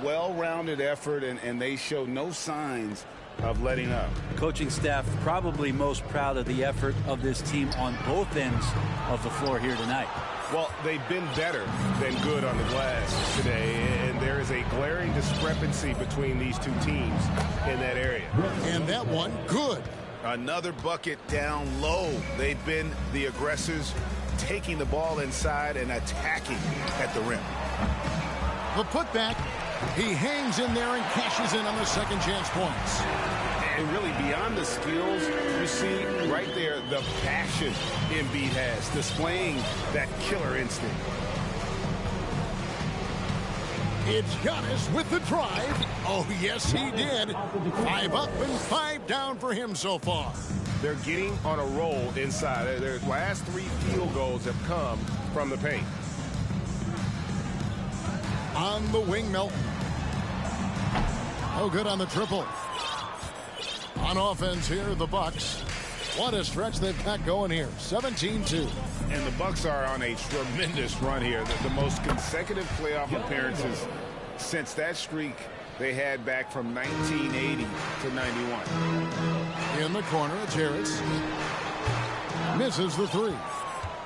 Well-rounded effort, and they show no signs of letting up. Coaching staff probably most proud of the effort of this team on both ends of the floor here tonight. Well, they've been better than good on the glass today, and there is a glaring discrepancy between these two teams in that area. And that one, good. Another bucket down low. They've been the aggressors, taking the ball inside and attacking at the rim. The putback. He hangs in there and cashes in on the second chance points. And really, beyond the skills, you see right there the passion Embiid has, displaying that killer instinct. It's Giannis with the drive. Oh, yes, he did. 5 up and 5 down for him so far. They're getting on a roll inside. Their last 3 field goals have come from the paint. On the wing, Melton. Oh, good on the triple. On offense here, the Bucks. What a stretch they've got going here. 17-2. And the Bucks are on a tremendous run here. The most consecutive playoff appearances since that streak they had back from 1980 to 91. In the corner, it's Harris. Misses the 3.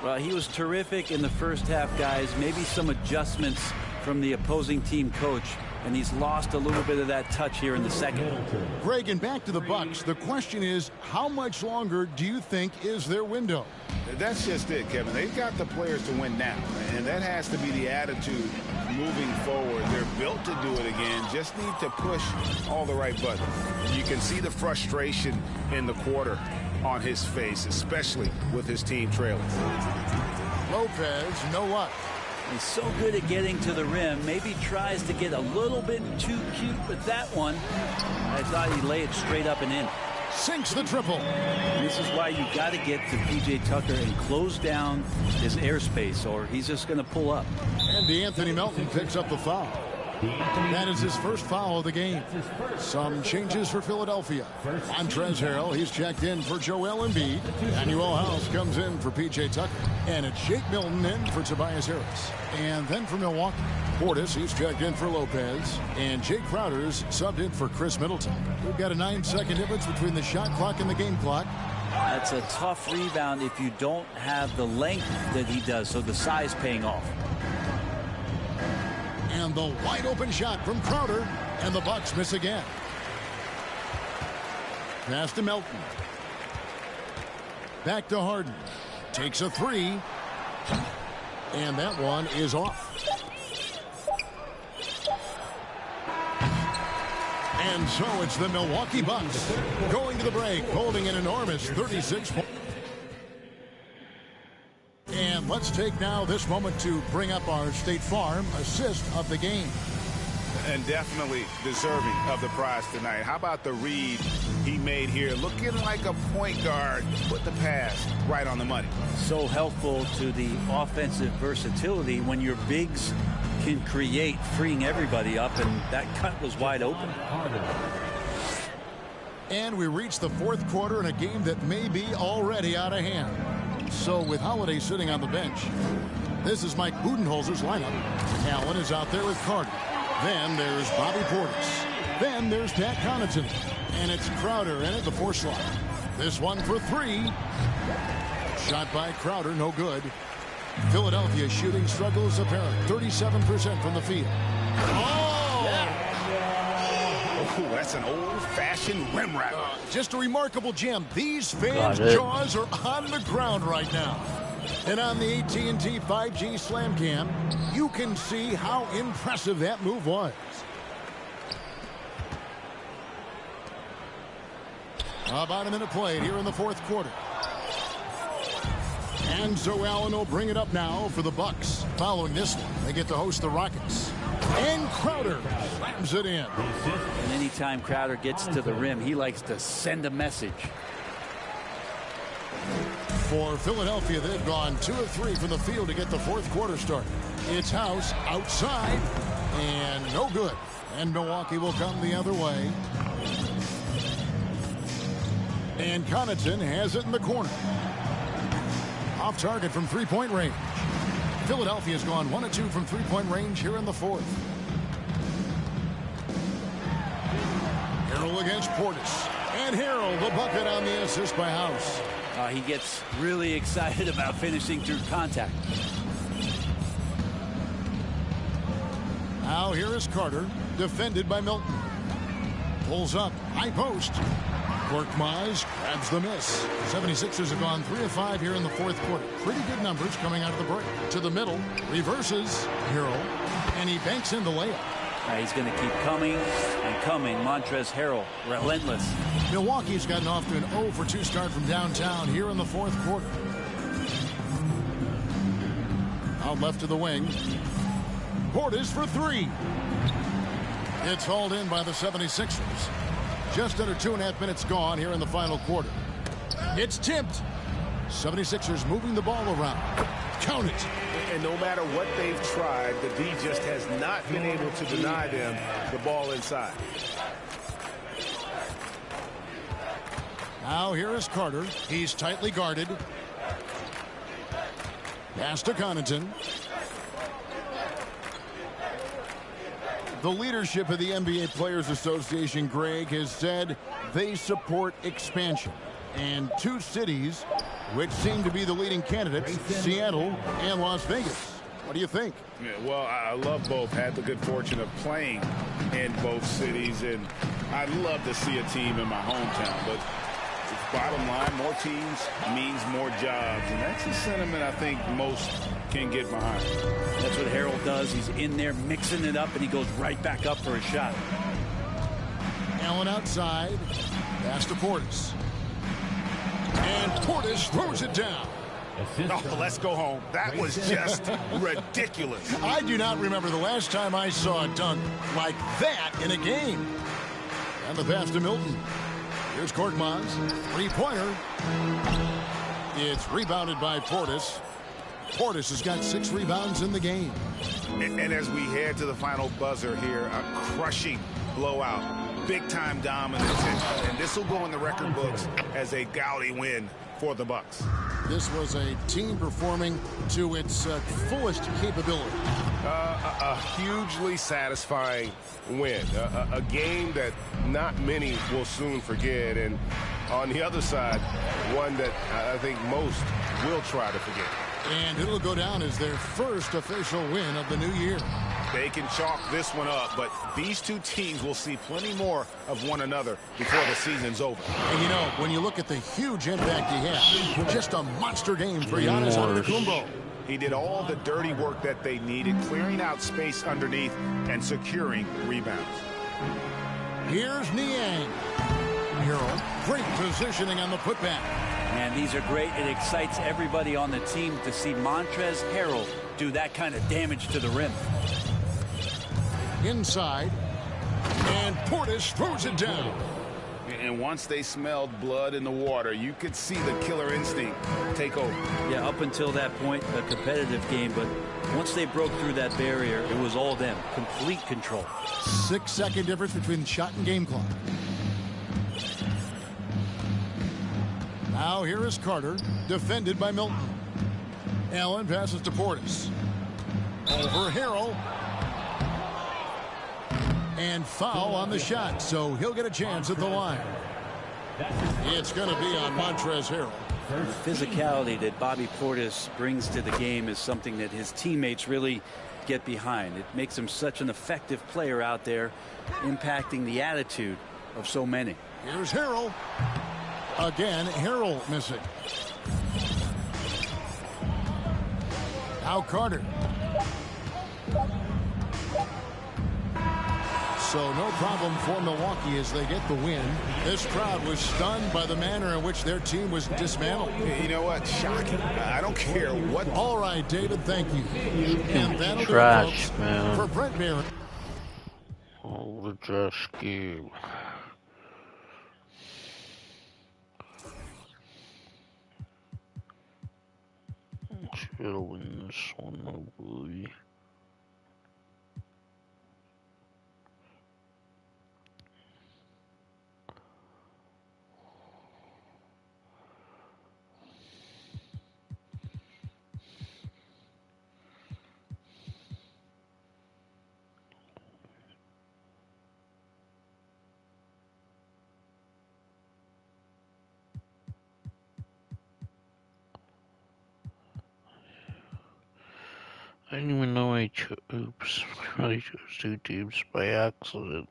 Well, he was terrific in the first half, guys. Maybe some adjustments from the opposing team coach, and he's lost a little bit of that touch here in the second. Greg, and back to the Bucks. The question is, how much longer do you think is their window? That's just it, Kevin. They've got the players to win now, and that has to be the attitude moving forward. They're built to do it again, just need to push all the right buttons. You can see the frustration in the quarter on his face, especially with his team trailing. Lopez, no luck. He's so good at getting to the rim. Maybe tries to get a little bit too cute with that one. I thought he'd lay it straight up and in. Sinks the triple. And this is why you got to get to P.J. Tucker and close down his airspace, or he's just going to pull up. And D'Anthony Melton picks up the foul. That is his first foul of the game. Some changes for Philadelphia. Montrezl Harrell, he's checked in for Joel Embiid. Daniel House comes in for P.J. Tucker. And it's Shake Milton in for Tobias Harris. And then for Milwaukee, Portis, he's checked in for Lopez. And Jake Crowder's subbed in for Chris Middleton. We've got a 9-second difference between the shot clock and the game clock. That's a tough rebound if you don't have the length that he does, so the size paying off. And the wide open shot from Crowder, and the Bucks miss again. Pass to Melton. Back to Harden. Takes a 3. And that one is off. And so it's the Milwaukee Bucks going to the break, holding an enormous 36 points. And let's take now this moment to bring up our State Farm assist of the game. And definitely deserving of the prize tonight. How about the read he made here? Looking like a point guard. Put the pass right on the money. So helpful to the offensive versatility when your bigs can create, freeing everybody up, and that cut was wide open. And we reach the fourth quarter in a game that may be already out of hand. So with Holiday sitting on the bench, this is Mike Budenholzer's lineup. Allen is out there with Carter. Then there's Bobby Portis. Then there's Pat Connaughton. And it's Crowder in at the 4 slot. This one for 3. Shot by Crowder, no good. Philadelphia shooting struggles apparent. 37% from the field. Oh! Yeah. Oh, that's an old-fashioned rim wrap. Just a remarkable gem. These fans' jaws are on the ground right now. And on the AT&T 5G Slam Cam, you can see how impressive that move was. About a minute played here in the fourth quarter. And so Allen will bring it up now for the Bucks. Following this one, they get to host the Rockets. And Crowder slams it in. And anytime Crowder gets to the rim, he likes to send a message. For Philadelphia, they've gone 2 of 3 from the field to get the fourth quarter started. It's House outside and no good. And Milwaukee will come the other way. And Connaughton has it in the corner. Off target from 3-point range. Philadelphia's gone 1 of 2 from 3-point range here in the fourth. Harrell against Portis. And Harrell, the bucket on the assist by House. He gets really excited about finishing through contact. Now here is Carter, defended by Milton. Pulls up, high post. Korkmaz grabs the miss. 76ers have gone 3 of 5 here in the fourth quarter. Pretty good numbers coming out of the break. To the middle, reverses Harrell, and he banks in the layup. He's going to keep coming and coming. Montrezl Harrell, relentless. Milwaukee's gotten off to an 0 for 2 start from downtown here in the fourth quarter. Out left to the wing. Portis for 3. It's hauled in by the 76ers. Just under 2.5 minutes gone here in the final quarter. It's tipped. 76ers moving the ball around. Count it. And no matter what they've tried, the D just has not been able to deny them the ball inside. Now here is Carter. He's tightly guarded. Pass to Connaughton. The leadership of the NBA Players Association, Greg, has said they support expansion. And 2 cities which seem to be the leading candidates, Seattle and Las Vegas. What do you think? Yeah, well, I love both. Had the good fortune of playing in both cities, and I'd love to see a team in my hometown. But bottom line, more teams means more jobs, and that's the sentiment I think most can get behind. That's what Harrell does. He's in there mixing it up, and he goes right back up for a shot. Allen outside. Pass to Portis. And Portis throws it down. Oh, let's go home. That was just ridiculous. I do not remember the last time I saw a dunk like that in a game. And the pass to Milton. Here's Korkmaz. 3-pointer. It's rebounded by Portis. Portis has got 6 rebounds in the game. And as we head to the final buzzer here, a crushing blowout. Big-time dominance, and this will go in the record books as a gaudy win for the Bucks. This was a team performing to its fullest capability. A hugely satisfying win. A game that not many will soon forget, and on the other side, one that I think most will try to forget. And it'll go down as their first official win of the new year. They can chalk this one up, but these 2 teams will see plenty more of one another before the season's over. And you know, when you look at the huge impact he had, just a monster game for Giannis Antetokounmpo. He did all the dirty work that they needed, clearing out space underneath and securing rebounds. Here's Niang. Harrell, great positioning on the putback. And these are great. It excites everybody on the team to see Montrezl Harrell do that kind of damage to the rim. Inside, and Portis throws it down. And once they smelled blood in the water, you could see the killer instinct take over. Yeah, up until that point, a competitive game, but once they broke through that barrier, it was all them. Complete control. 6-second difference between shot and game clock. Now here is Carter, defended by Milton. Allen passes to Portis. Over Harrell. And foul on the shot, so he'll get a chance at the line. It's going to be on Montrezl Harrell. The physicality that Bobby Portis brings to the game is something that his teammates really get behind. It makes him such an effective player out there, impacting the attitude of so many. Here's Harrell. Again, Harrell missing. Now Carter. So no problem for Milwaukee as they get the win. This crowd was stunned by the manner in which their team was dismantled. You know what? Shocking. I don't care what. All right, David, thank you. And that'll trash, do it, man. for Brent Barron. Oh, the trash game. Should win this one, I believe. I didn't even know I chose. Oops. I chose two teams by accident.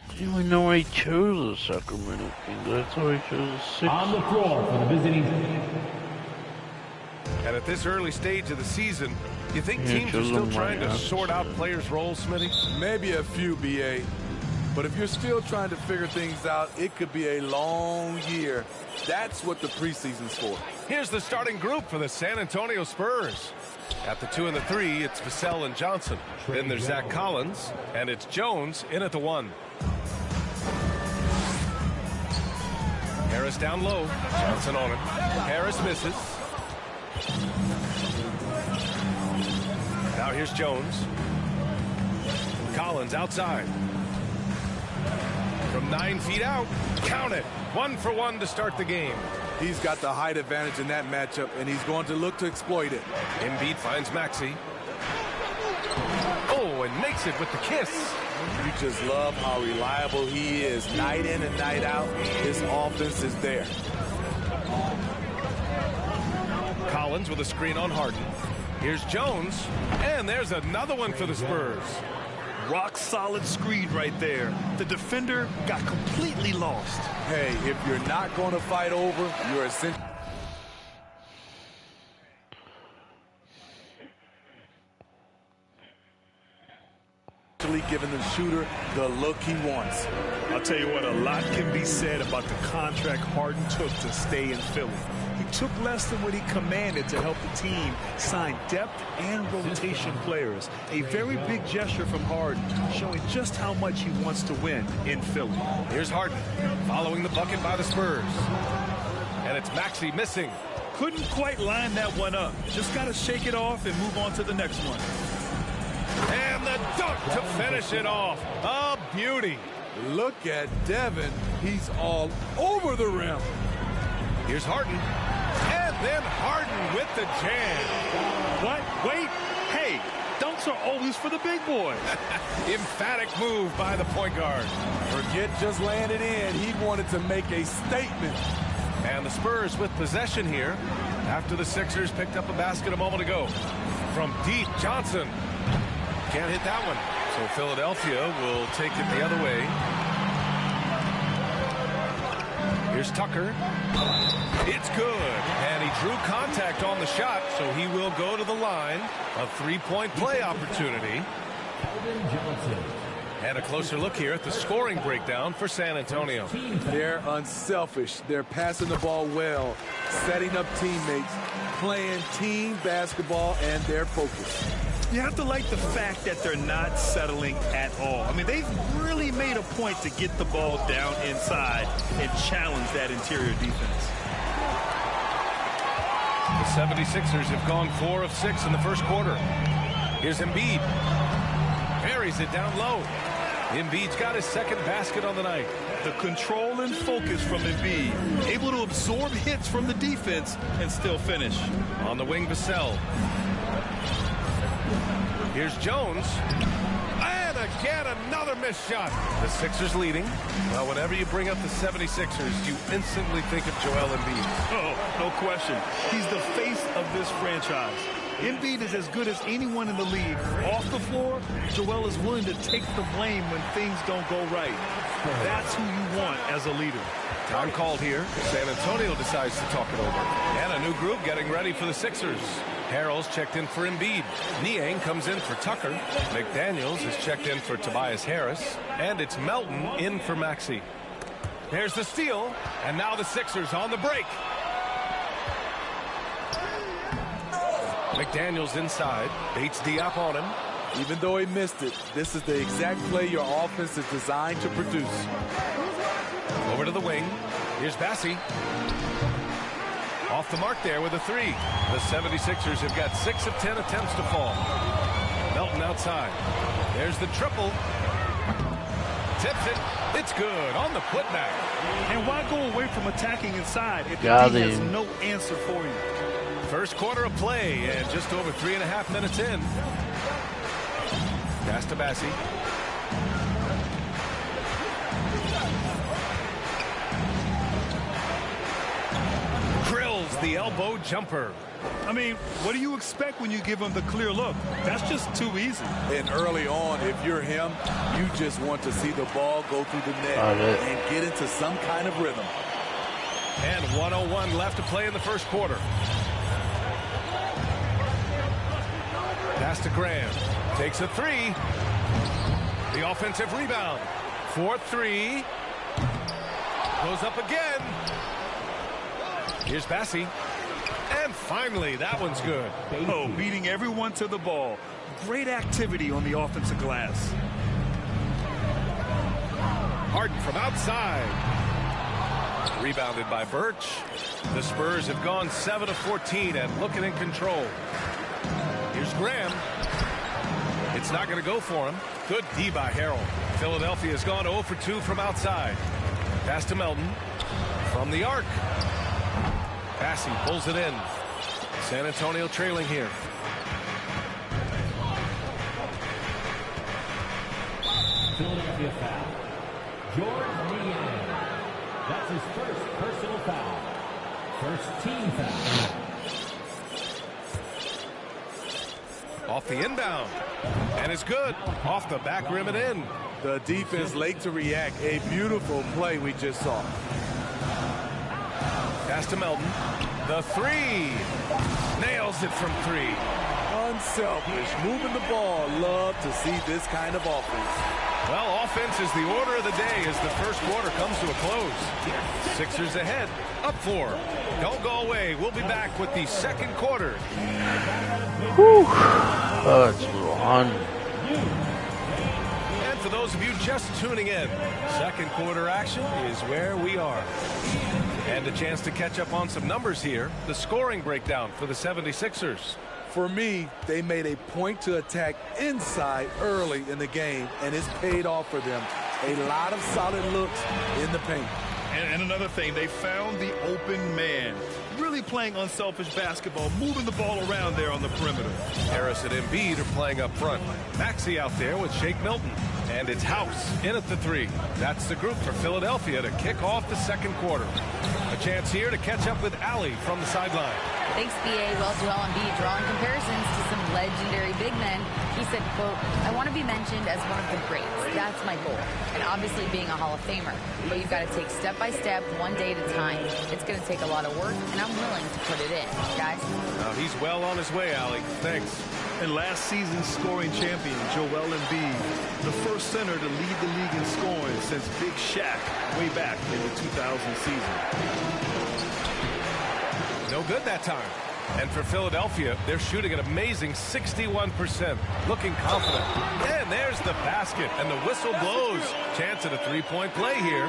I didn't even know I chose the Sacramento Kings. I thought I chose the Sixers. On the floor for the visiting. And at this early stage of the season, you think teams are still trying to sort out players' roles, Smitty? Maybe a few, BA. But if you're still trying to figure things out, it could be a long year. That's what the preseason's for. Here's the starting group for the San Antonio Spurs. At the 2 and the 3, it's Vassell and Johnson. Then there's Zach Collins, and it's Jones in at the 1. Harris down low. Johnson on it. Harris misses. Now here's Jones. Collins outside. From 9 feet out. Count it. 1 for 1 to start the game. He's got the height advantage in that matchup, and he's going to look to exploit it. Embiid finds Maxey. Oh, and makes it with the kiss. You just love how reliable he is night in and night out. His offense is there. Collins with a screen on Harden. Here's Jones, and there's another one for the Spurs. Rock solid screen right there. The defender got completely lost. Hey, if you're not going to fight over, you're essentially giving the shooter the look he wants. I'll tell you what, a lot can be said about the contract Harden took to stay in Philly. He took less than what he commanded to help the team sign depth and rotation players. A very big gesture from Harden, showing just how much he wants to win in Philly. Here's Harden, following the bucket by the Spurs. And it's Maxey missing. Couldn't quite line that one up. Just got to shake it off and move on to the next one. And the dunk to finish it off. A beauty. Look at Devin. He's all over the rim. Here's Harden. And then Harden with the jam. What? Wait. Hey, dunks are always for the big boys. Emphatic move by the point guard. Forget just laying it in. He wanted to make a statement. And the Spurs with possession here after the Sixers picked up a basket a moment ago. From deep, Johnson. Can't hit that one. So Philadelphia will take it the other way. Here's Tucker. It's good. And he drew contact on the shot, so he will go to the line. A three-point play opportunity. And a closer look here at the scoring breakdown for San Antonio. They're unselfish. They're passing the ball well, setting up teammates, playing team basketball, and they're focused. You have to like the fact that they're not settling at all. I mean, they've really made a point to get the ball down inside and challenge that interior defense. The 76ers have gone 4 of 6 in the first quarter. Here's Embiid. Buries it down low. Embiid's got his second basket on the night. The control and focus from Embiid, able to absorb hits from the defense and still finish. On the wing, Vassell. Here's Jones. And again, another missed shot. The Sixers leading. Well, whenever you bring up the 76ers, you instantly think of Joel Embiid. Oh, no question. He's the face of this franchise. Embiid is as good as anyone in the league. Off the floor, Joel is willing to take the blame when things don't go right. That's who you want as a leader. Time called here. San Antonio decides to talk it over. And a new group getting ready for the Sixers. Harrell's checked in for Embiid. Niang comes in for Tucker. McDaniels is checked in for Tobias Harris. And it's Melton in for Maxey. There's the steal. And now the Sixers on the break. McDaniels inside. Bates Diop on him. Even though he missed it, this is the exact play your offense is designed to produce. Over to the wing. Here's Bassey. Off the mark there with a 3. The 76ers have got 6 of 10 attempts to fall. Melton outside. There's the triple. Tips it. It's good on the putback. And why go away from attacking inside if the D has no answer for you? First quarter of play and just over 3.5 minutes in. Pass to Bassey. Drills the elbow jumper. I mean, what do you expect when you give him the clear look? That's just too easy. And early on, if you're him, you just want to see the ball go through the net and get into some kind of rhythm. And 1:01 left to play in the first quarter. Pass to Graham. Takes a 3. The offensive rebound. 4-3. Goes up again. Here's Bassey. And finally, that one's good. Oh, beating everyone to the ball. Great activity on the offensive glass. Harden from outside. Rebounded by Birch. The Spurs have gone 7 of 14 and looking in control. Here's Graham. It's not going to go for him. Good D by Harrell. Philadelphia has gone 0 for 2 from outside. Pass to Melton. From the arc. Bassey pulls it in. San Antonio trailing here. Philadelphia foul. George Niang. That's his first personal foul. First team foul. Off the inbound. And it's good. Off the back rim and in. The defense late to react. A beautiful play we just saw. Pass to Melton. The 3. Nails it from 3. Unselfish. Moving the ball. Love to see this kind of offense. Well, offense is the order of the day as the first quarter comes to a close. Sixers ahead. Up 4. Don't go away. We'll be back with the second quarter. Whew. Oh, it's a little hot. And for those of you just tuning in, second quarter action is where we are. And a chance to catch up on some numbers here. The scoring breakdown for the 76ers. For me, they made a point to attack inside early in the game, and it's paid off for them. A lot of solid looks in the paint. And another thing, they found the open man. Really playing unselfish basketball, moving the ball around there on the perimeter. Harris and Embiid are playing up front. Maxey out there with Shake Milton. And it's House in at the 3. That's the group for Philadelphia to kick off the second quarter. A chance here to catch up with Allie from the sideline. Thanks, B.A. Well, Joel Embiid drawing comparisons to some legendary big men. He said, quote, I want to be mentioned as one of the greats. That's my goal. And obviously being a Hall of Famer. But you've got to take step by step, one day at a time. It's going to take a lot of work, and I'm willing to put it in. Guys? He's well on his way, Allie. Thanks. And last season's scoring champion, Joel Embiid, the first center to lead the league in scoring since Big Shaq way back in the 2000 season. No good that time. And for Philadelphia, they're shooting an amazing 61%, looking confident. And there's the basket, and the whistle blows. Chance at a three-point play here.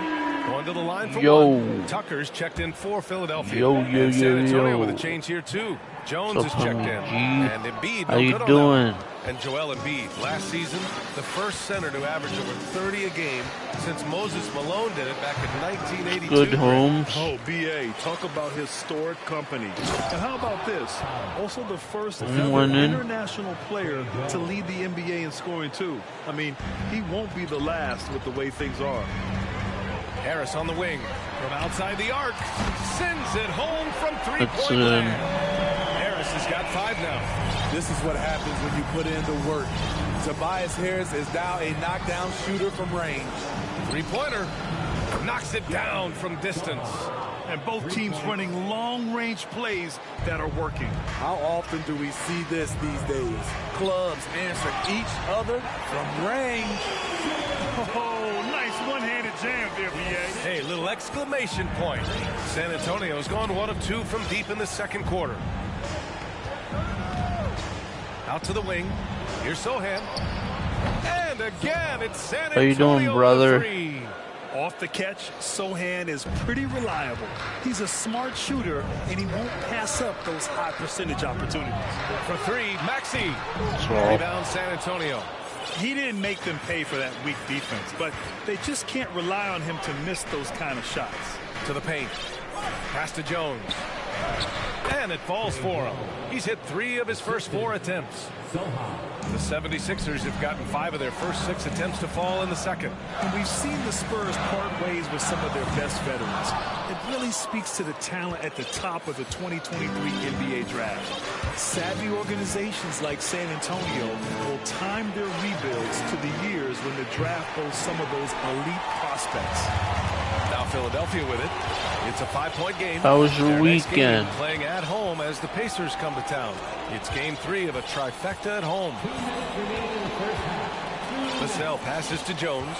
Going to the line for one. Tucker's checked in for Philadelphia. And San Antonio with a change here, too. Jones is checked in. And Embiid, no good on that one. And Joel Embiid, last season, the first center to average over 30 a game since Moses Malone did it back in 1982. Good Holmes. Oh, B.A., talk about historic company. And how about this? Also the first ever international player to lead the NBA in scoring, too. I mean, he won't be the last with the way things are. Harris on the wing. From outside the arc. Sends it home from three-point land. Harris has got 5 now. This is what happens when you put in the work. Tobias Harris is now a knockdown shooter from range. Three-pointer. Knocks it down from distance. And both teams running long-range plays that are working. How often do we see this these days? Clubs answer each other from range. Oh, nice one-handed jam there, B.A. Hey, little exclamation point. San Antonio's gone 1 of 2 from deep in the second quarter. Out to the wing. Here's Sohan. And again, it's San Antonio. How you doing, brother? Off the catch, Sohan is pretty reliable. He's a smart shooter, and he won't pass up those high percentage opportunities. For 3, Maxey. Rebound San Antonio. He didn't make them pay for that weak defense, but they just can't rely on him to miss those kind of shots. To the paint. Pass to Jones. And it falls for him. He's hit 3 of his first 4 attempts. The 76ers have gotten 5 of their first 6 attempts to fall in the second. And we've seen the Spurs part ways with some of their best veterans. It really speaks to the talent at the top of the 2023 NBA draft. Savvy organizations like San Antonio will time their rebuilds to the years when the draft boasts some of those elite prospects. Now Philadelphia with it. It's a 5-point game. How was your weekend? Playing at home as the Pacers come to town. It's game 3 of a trifecta at home. Vassell passes to Jones.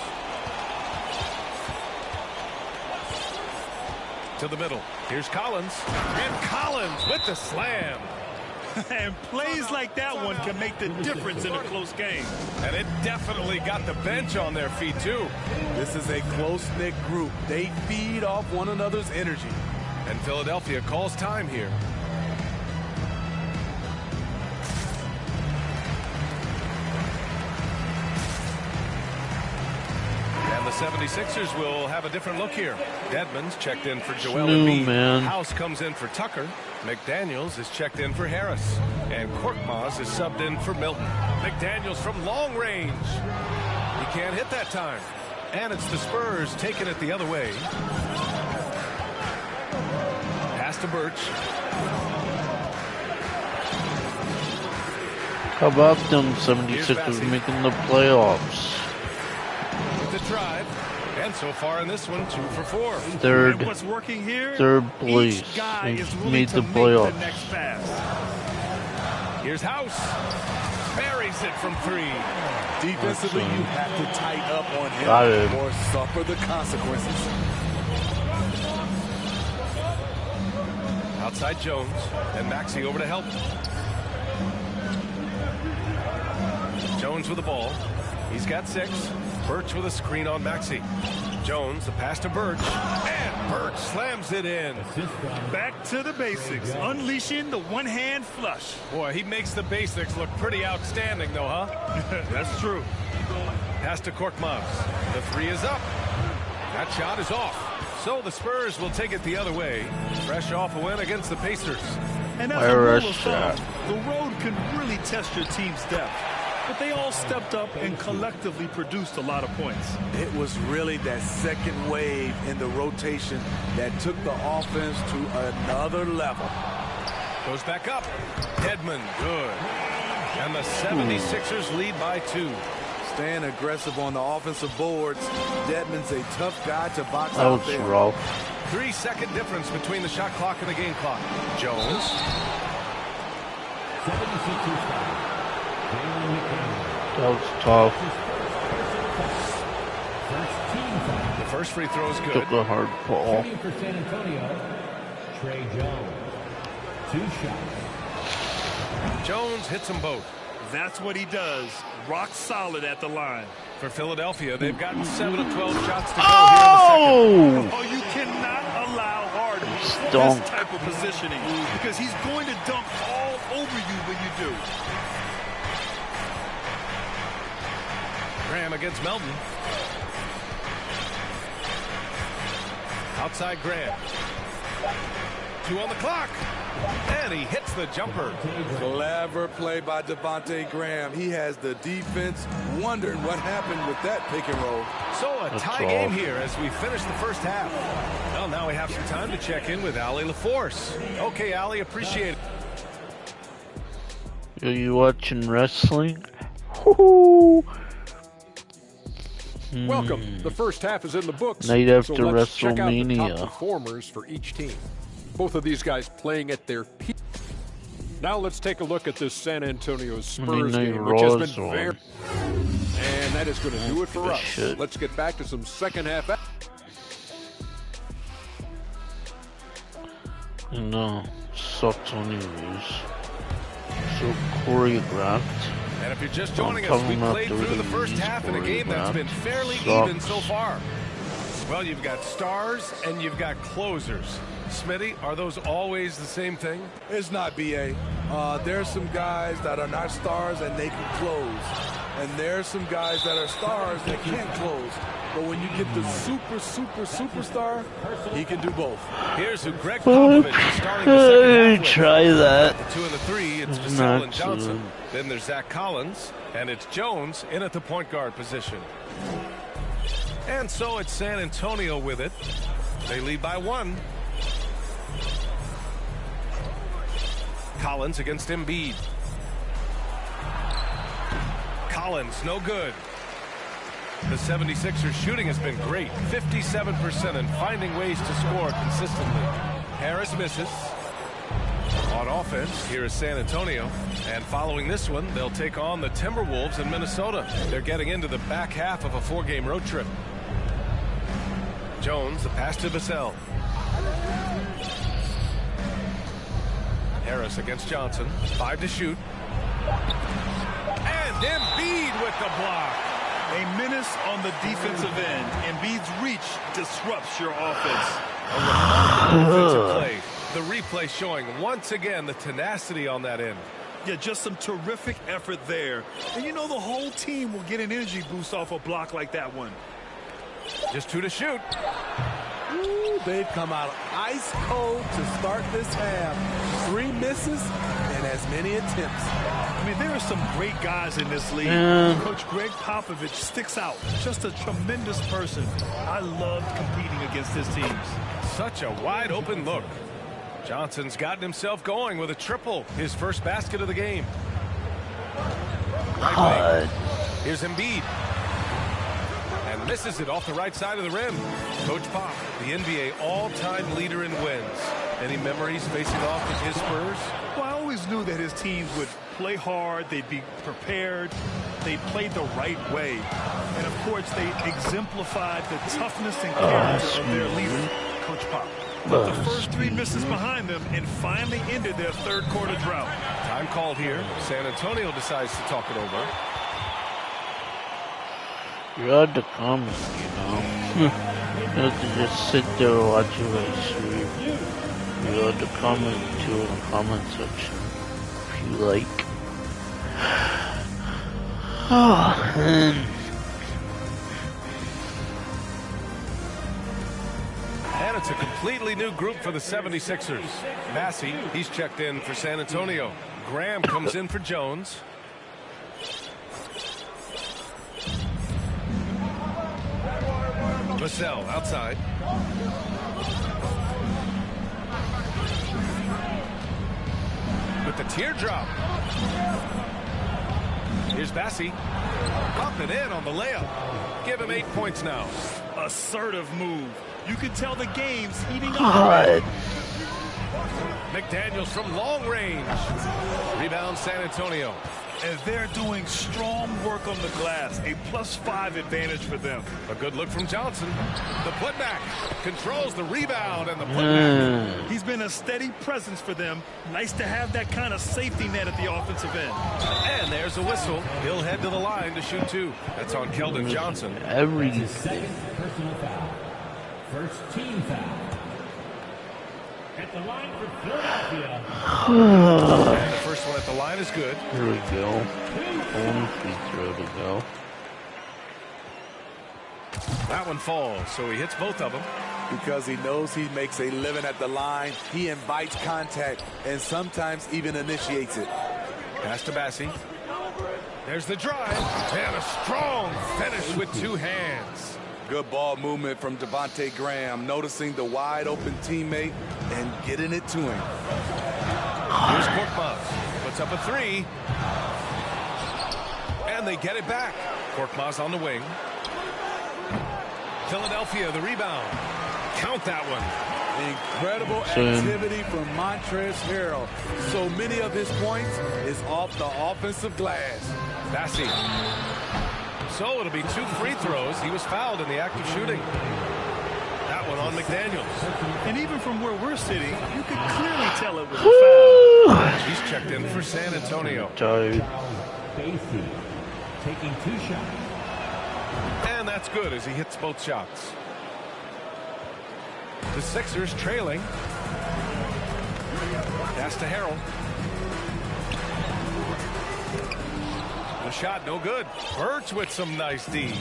To the middle. Here's Collins. And Collins with the slam. And plays like that one can make the difference in a close game. And it definitely got the bench on their feet, too. This is a close-knit group. They feed off one another's energy. And Philadelphia calls time here. And the 76ers will have a different look here. Dedmon's checked in for Joel Embiid. House comes in for Tucker. McDaniels is checked in for Harris. And Korkmaz is subbed in for Milton. McDaniels from long range. He can't hit that time. And it's the Spurs taking it the other way. Pass to Birch. How about them 76ers making the playoffs? With the drive. And so far in this one, 2 for 4. Third place. They made the playoffs. Here's House. Buries it from 3. Defensively, you have to tighten up on him or suffer the consequences. Outside Jones. And Maxey over to help. Jones with the ball. He's got 6. Birch with a screen on Maxey. Jones, the pass to Birch. And Birch slams it in. Back to the basics. Unleashing the one-hand flush. Boy, he makes the basics look pretty outstanding, though, huh? That's true. Pass to Korkmaz. The 3 is up. That shot is off. So the Spurs will take it the other way. Fresh off a win against the Pacers. And as a rule of thumb, the road can really test your team's depth. But they all stepped up and collectively produced a lot of points. It was really that second wave in the rotation that took the offense to another level. Goes back up. Dedmon, good. And the 76ers lead by 2. Staying aggressive on the offensive boards. Dedmon's a tough guy to box out there. Rough. 3-second difference between the shot clock and the game clock. Jones. That was tough. The first free throw is good. Took a hard ball. Shooting for San Antonio, Trey Jones. 2 shots. Jones hits them both. That's what he does. Rock solid at the line. For Philadelphia, they've gotten 7 of 12 shots to go Oh! here in the second. Oh, you cannot allow Harden Dunk. this type of positioning because he's going to dunk all over you when you do. Graham against Melton. Outside Graham. 2 on the clock. And he hits the jumper. Clever play by Devontae Graham. He has the defense wondering what happened with that pick and roll. So a That's tie all. game here as we finish the first half. Well, now we have some time to check in with Allie LaForce. Okay, Allie, appreciate it. Are you watching wrestling? Woohoo! Welcome. The first half is in the books. Night after so let's check out the WrestleMania. top performers for each team. Both of these guys playing at their peak. Now let's take a look at this San Antonio Spurs Night game, which has Raw's been on. very... And that is going to do it for us. Shit. Let's get back to some second half. Sucks when you lose. So choreographed. And if you're just I'm joining us, talking we about played through the first WWE's half in a game that's been fairly even so far. Well, you've got stars and you've got closers. Smitty, are those always the same thing? It's not, B.A. There's some guys that are not stars and they can close. And there's some guys that are stars that can't close. But when you get the superstar, he can do both. Here's who Greg Popovich is starting the second half with. Try that. At the 2 and the 3, it's It's Vassell not and Johnson. good. Then there's Zach Collins, and it's Jones in at the point guard position. And so it's San Antonio with it. They lead by 1. Collins against Embiid. Collins, no good. The 76ers shooting has been great. 57% and finding ways to score consistently. Harris misses. On offense, here is San Antonio. And following this one, they'll take on the Timberwolves in Minnesota. They're getting into the back half of a 4-game road trip. Jones, the pass to Vassell. Harris against Johnson. 5 to shoot. And Embiid with the block. A menace on the defensive end. Embiid's reach disrupts your offense. A remarkable defensive play. The replay showing once again the tenacity on that end. Yeah, just some terrific effort there. And you know the whole team will get an energy boost off a block like that one. Just 2 to shoot. Ooh, they've come out ice cold to start this half. 3 misses and as many attempts. I mean, there are some great guys in this league. Yeah. Coach Greg Popovich sticks out. Just a tremendous person. I loved competing against his teams. Such a wide open look. Johnson's gotten himself going with a triple. His first basket of the game. Right wing. Here's Embiid. And misses it off the right side of the rim. Coach Pop, the NBA all-time leader in wins. Any memories facing off with his Spurs? Well, I always knew that his teams would play hard, they'd be prepared, they played the right way. And of course, they exemplified the toughness and character of their leader, Coach Pop. But the first 3 misses behind them and finally ended their third quarter drought. Time called here. San Antonio decides to talk it over. You had to comment, you know. You have to just sit there and watch it like stream. You had to comment too in the comment section if you like. Oh, man. And it's a completely new group for the 76ers. Massey, he's checked in for San Antonio. Graham comes in for Jones. Vassell outside. With the teardrop. Here's Massey. Up and in on the layup. Give him 8 points now. Assertive move. You can tell the game's heating up. God. McDaniels from long range. Rebound San Antonio. and they're doing strong work on the glass. A +5 advantage for them. A good look from Johnson. The putback controls the rebound and the putback. He's been a steady presence for them. Nice to have that kind of safety net at the offensive end. And there's a whistle. He'll head to the line to shoot 2. That's on Keldon Johnson. His second personal foul. First team foul. At the line for Philadelphia. And the first one at the line is good. Here we go. One free throw to go. That one falls, so he hits both of them. Because he knows he makes a living at the line, he invites contact and sometimes even initiates it. Pass to Bassey. There's the drive. And a strong finish with 2 hands. Good ball movement from Devontae Graham, noticing the wide open teammate and getting it to him. Here's Korkmaz. Puts up a 3. And they get it back. Korkmaz on the wing. Philadelphia, the rebound. Count that one. Incredible activity from Montrezl Harrell. So many of his points is off the offensive glass. Bassey. So it'll be 2 free throws. He was fouled in the act of shooting. That one on McDaniels. And even from where we're sitting, you can clearly tell it was a foul. He's checked in for San Antonio. Bassey taking 2 shots. And that's good as he hits both shots. The Sixers trailing. Pass to Harrell. The shot no good. Birch with some nice D.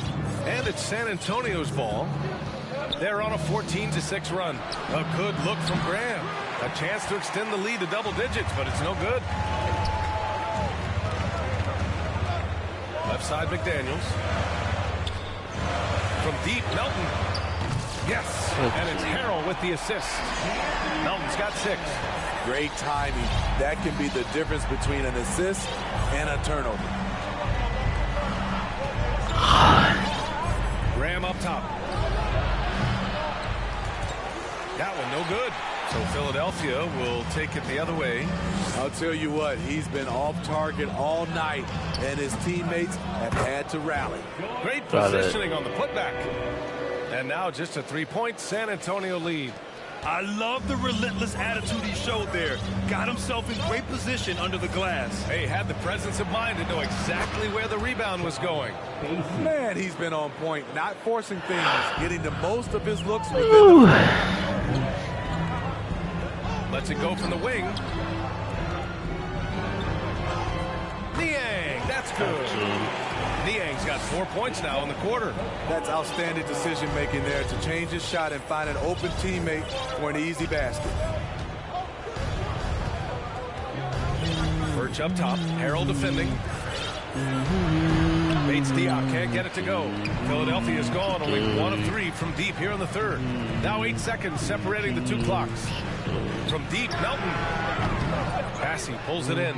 And it's San Antonio's ball. They're on a 14-6 run. A good look from Graham. A chance to extend the lead to double digits, but it's no good. Left side McDaniels. From deep, Melton. Yes, and it's Harrell with the assist. Melton's got 6. Great timing. That can be the difference between an assist and a turnover. Graham up top. That one no good. So Philadelphia will take it the other way. I'll tell you what, he's been off target all night, and his teammates have had to rally. Great positioning on the putback. And now just a 3-point San Antonio lead. I love the relentless attitude he showed there. Got himself in great position under the glass. Hey, had the presence of mind to know exactly where the rebound was going. Man, he's been on point, not forcing things, getting the most of his looks within the Lets it go from the wing. Niang, that's good. Niang's got 4 points now in the quarter. That's outstanding decision-making there to change his shot and find an open teammate for an easy basket. Birch up top. Harrell defending. Bates Diop can't get it to go. Philadelphia's gone only 1 of 3 from deep here in the third. Now 8 seconds separating the 2 clocks. From deep, Melton. Bassey pulls it in.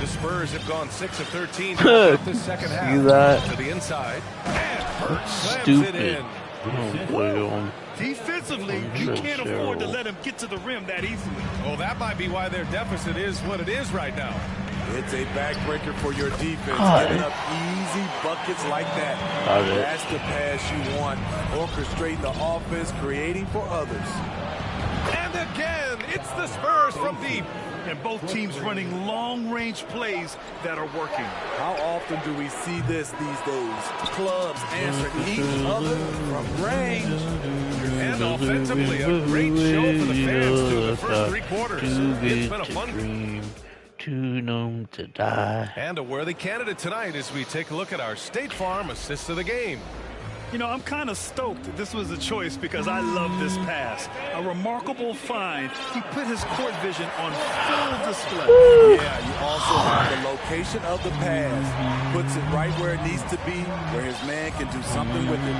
The Spurs have gone 6 of 13 this second half. See that? To the inside. And Birch slams it in. Defensively, you can't afford to let him get to the rim that easily. Well, that might be why their deficit is what it is right now. It's a backbreaker for your defense, giving up easy buckets like that. That's the pass you want. Orchestrating the offense, creating for others. And again, it's the Spurs from deep. And both teams running long-range plays that are working. How often do we see this these days? Clubs answering each other from range. And offensively, a great show for the fans through the first 3 quarters. It's been a fun too numb to die. And a worthy candidate tonight as we take a look at our State Farm assist of the game. You know, I'm kind of stoked that this was a choice because I love this pass. A remarkable find. He put his court vision on full display. Yeah, you also have the location of the pass. Puts it right where it needs to be, where his man can do something with it.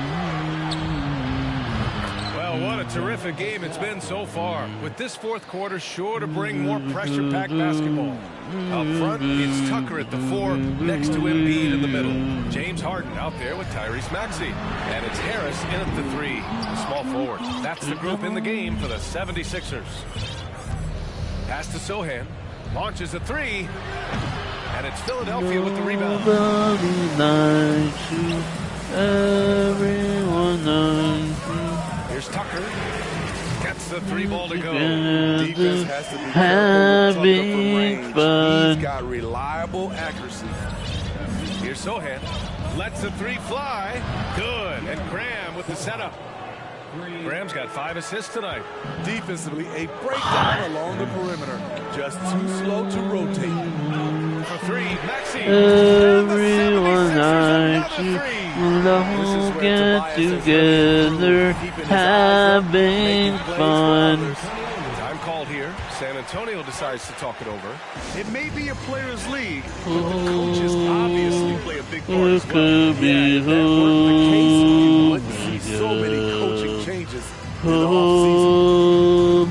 Well, what a terrific game it's been so far. With this 4th quarter sure to bring more pressure-packed basketball. Up front, it's Tucker at the 4, next to Embiid in the middle. James Harden out there with Tyrese Maxey. And it's Harris in at the 3, the small forward. That's the group in the game for the 76ers. Pass to Sohan. Launches a 3. And And it's Philadelphia with the rebound. Nobody likes you. Everyone knows you. Here's Tucker. Gets the 3 ball to go. Defense has to be careful with Tucker from range. He's got reliable accuracy. Here's Sohan. Lets the 3 fly. Good. And Graham with the setup. Graham's got 5 assists tonight. Defensively, a breakdown along the perimeter. Just too slow to rotate. For 3, Maxey. Everyone likes you. We'll all get together, having fun. Time called here. San Antonio decides to talk it over. It may be a players' league, but the coaches obviously play a big part It as well. could be If that weren't the case, you wouldn't see so many coaching changes in the offseason.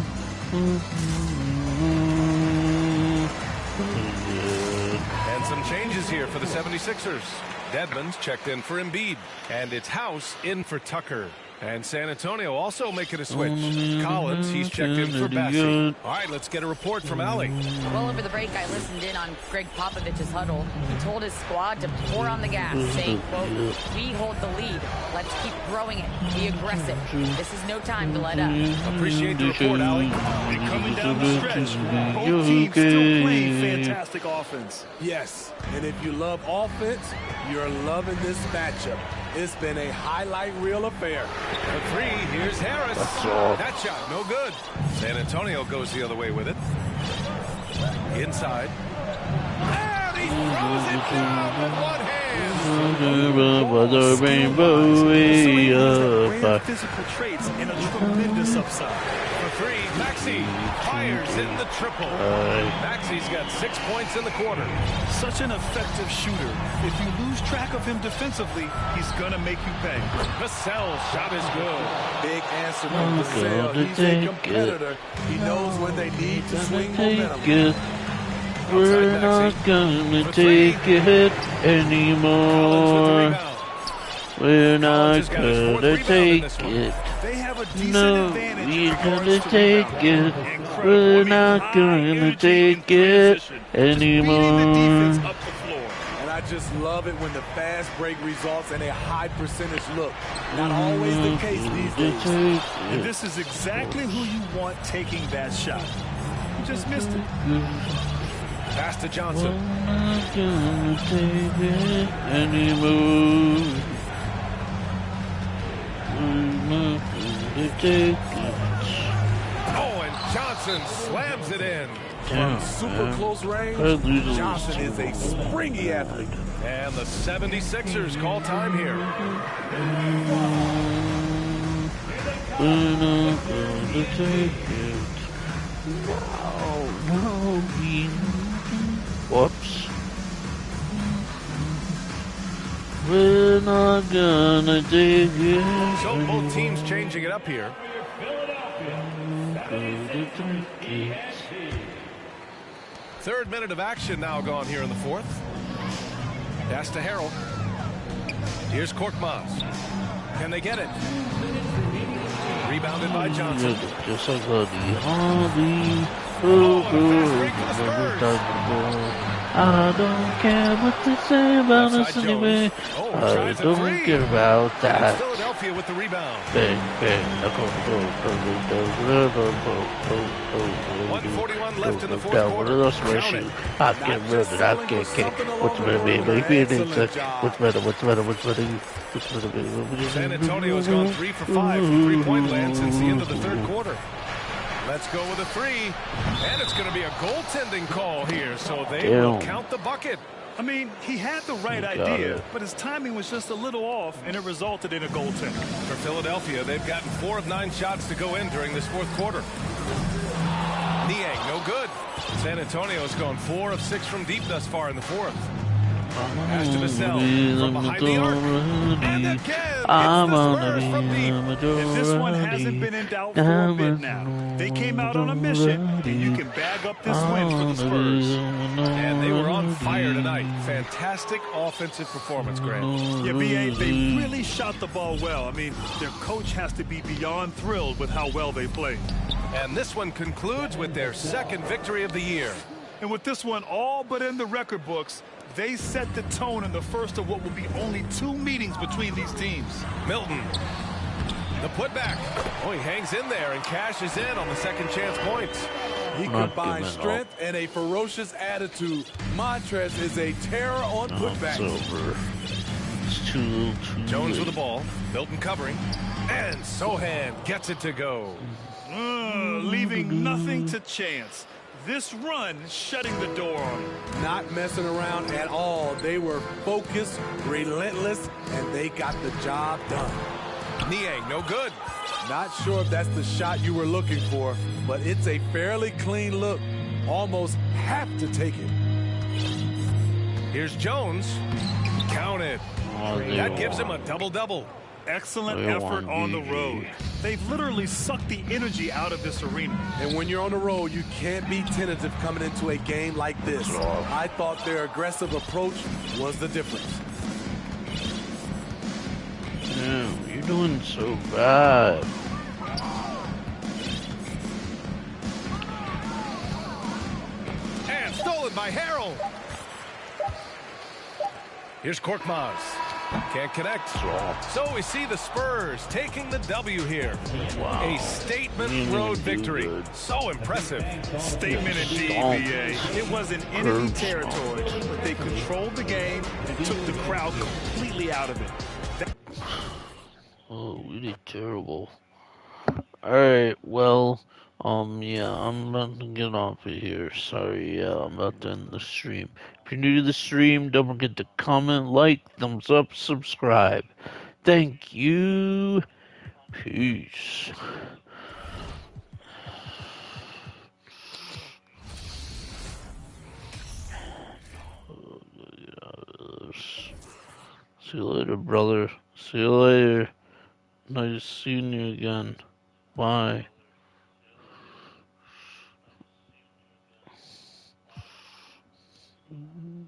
And some changes here for the 76ers. Dedmon's checked in for Embiid. And it's House in for Tucker. And San Antonio also making a switch. Collins, he's checked in for Bassey. All right, let's get a report from Allie. Well, over the break, I listened in on Greg Popovich's huddle. He told his squad to pour on the gas, saying, quote, "We hold the lead. Let's keep throwing it. Be aggressive. This is no time to let up." Appreciate the report, Allie. And coming down the stretch, both teams still playing fantastic offense. Yes, and if you love offense, you're loving this matchup. It's been a highlight reel affair. For 3, here's Harris. That shot, no good. San Antonio goes the other way with it. Inside. And he throws it down with one hand. Great physical traits and a tremendous upside. For 3, Maxey fires in the triple. Maxey's got 6 points in the quarter. Such an effective shooter. If you lose track of him defensively, he's going to make you pay. Vassell's shot is good. Big answer from Vassell. He's a competitor. He knows when they need to swing momentum. We're not gonna take it anymore. We're not gonna take it. No, we're gonna take it. We're not gonna take it anymore. And I just love it when the fast break results in a high percentage look. Not always the case these days. And this is exactly who you want taking that shot. You just missed it. Pass to Johnson. We're not gonna take it anymore. We're not gonna take it. Oh, and Johnson slams it in. From super close range, Johnson is a springy athlete. And the 76ers call time here. We're not gonna take it. No, whoops. We're not gonna take it. So both teams changing it up here. Third minute of action now gone here in the fourth. Pass to Harrell. Here's Korkmaz. Can they get it? Rebounded by Johnson. Just like the Harvey. I don't care what they say about us anyway. I don't care about that. Philadelphia with the rebound. Bang, bang. 1:41 left in the fourth quarter. I can't murder. I can't. What's better? San Antonio has gone 3 for 5 from three-point land since the end of the third quarter. Let's go with a 3. And it's going to be a goaltending call here, so they will count the bucket. I mean, he had the right idea, but his timing was just a little off, and it resulted in a goaltending. For Philadelphia, they've gotten 4 of 9 shots to go in during this fourth quarter. Niang, no good. San Antonio's gone 4 of 6 from deep thus far in the fourth. Pass to Vassell from behind the arc. And again, it's the Spurs from deep. And this one hasn't been in doubt for a bit now. They came out on a mission, and you can bag up this win for the Spurs. And they were on fire tonight. Fantastic offensive performance, Grant. Yeah, B.A., they really shot the ball well. I mean, their coach has to be beyond thrilled with how well they played. And this one concludes with their second victory of the year. And with this one all but in the record books, they set the tone in the first of what will be only 2 meetings between these teams. Milton, the putback. Oh, he hangs in there and cashes in on the second chance points. He combines strength and a ferocious attitude. Montrez is a terror on putbacks. It's over. It's too Jones late. with the ball. Milton covering. And Sohan gets it to go. Leaving nothing to chance. This run shutting the door on him. Not messing around at all. They were focused, relentless, and they got the job done. Niang, no good. Not sure if that's the shot you were looking for, but it's a fairly clean look. Almost have to take it. Here's Jones. Counted. That gives him a double-double. Excellent effort on the road. They've literally sucked the energy out of this arena. And when you're on the road, you can't be tentative coming into a game like this. I thought their aggressive approach was the difference. Damn, you're doing so bad. And stolen by Harrell. Here's Korkmaz. Can't connect. So we see the Spurs taking the W here. Wow. A statement road victory. So impressive. Statement indeed, BA. It was in enemy territory, but they controlled the game and took the crowd completely out of it. Oh, really terrible. Alright, well, yeah, I'm about to get off of here. Sorry, I'm about to end the stream. If you're new to the stream, don't forget to comment, like, thumbs up, subscribe. Thank you. Peace. See you later, brother. See you later. Nice seeing you again. Bye. Mm-hmm.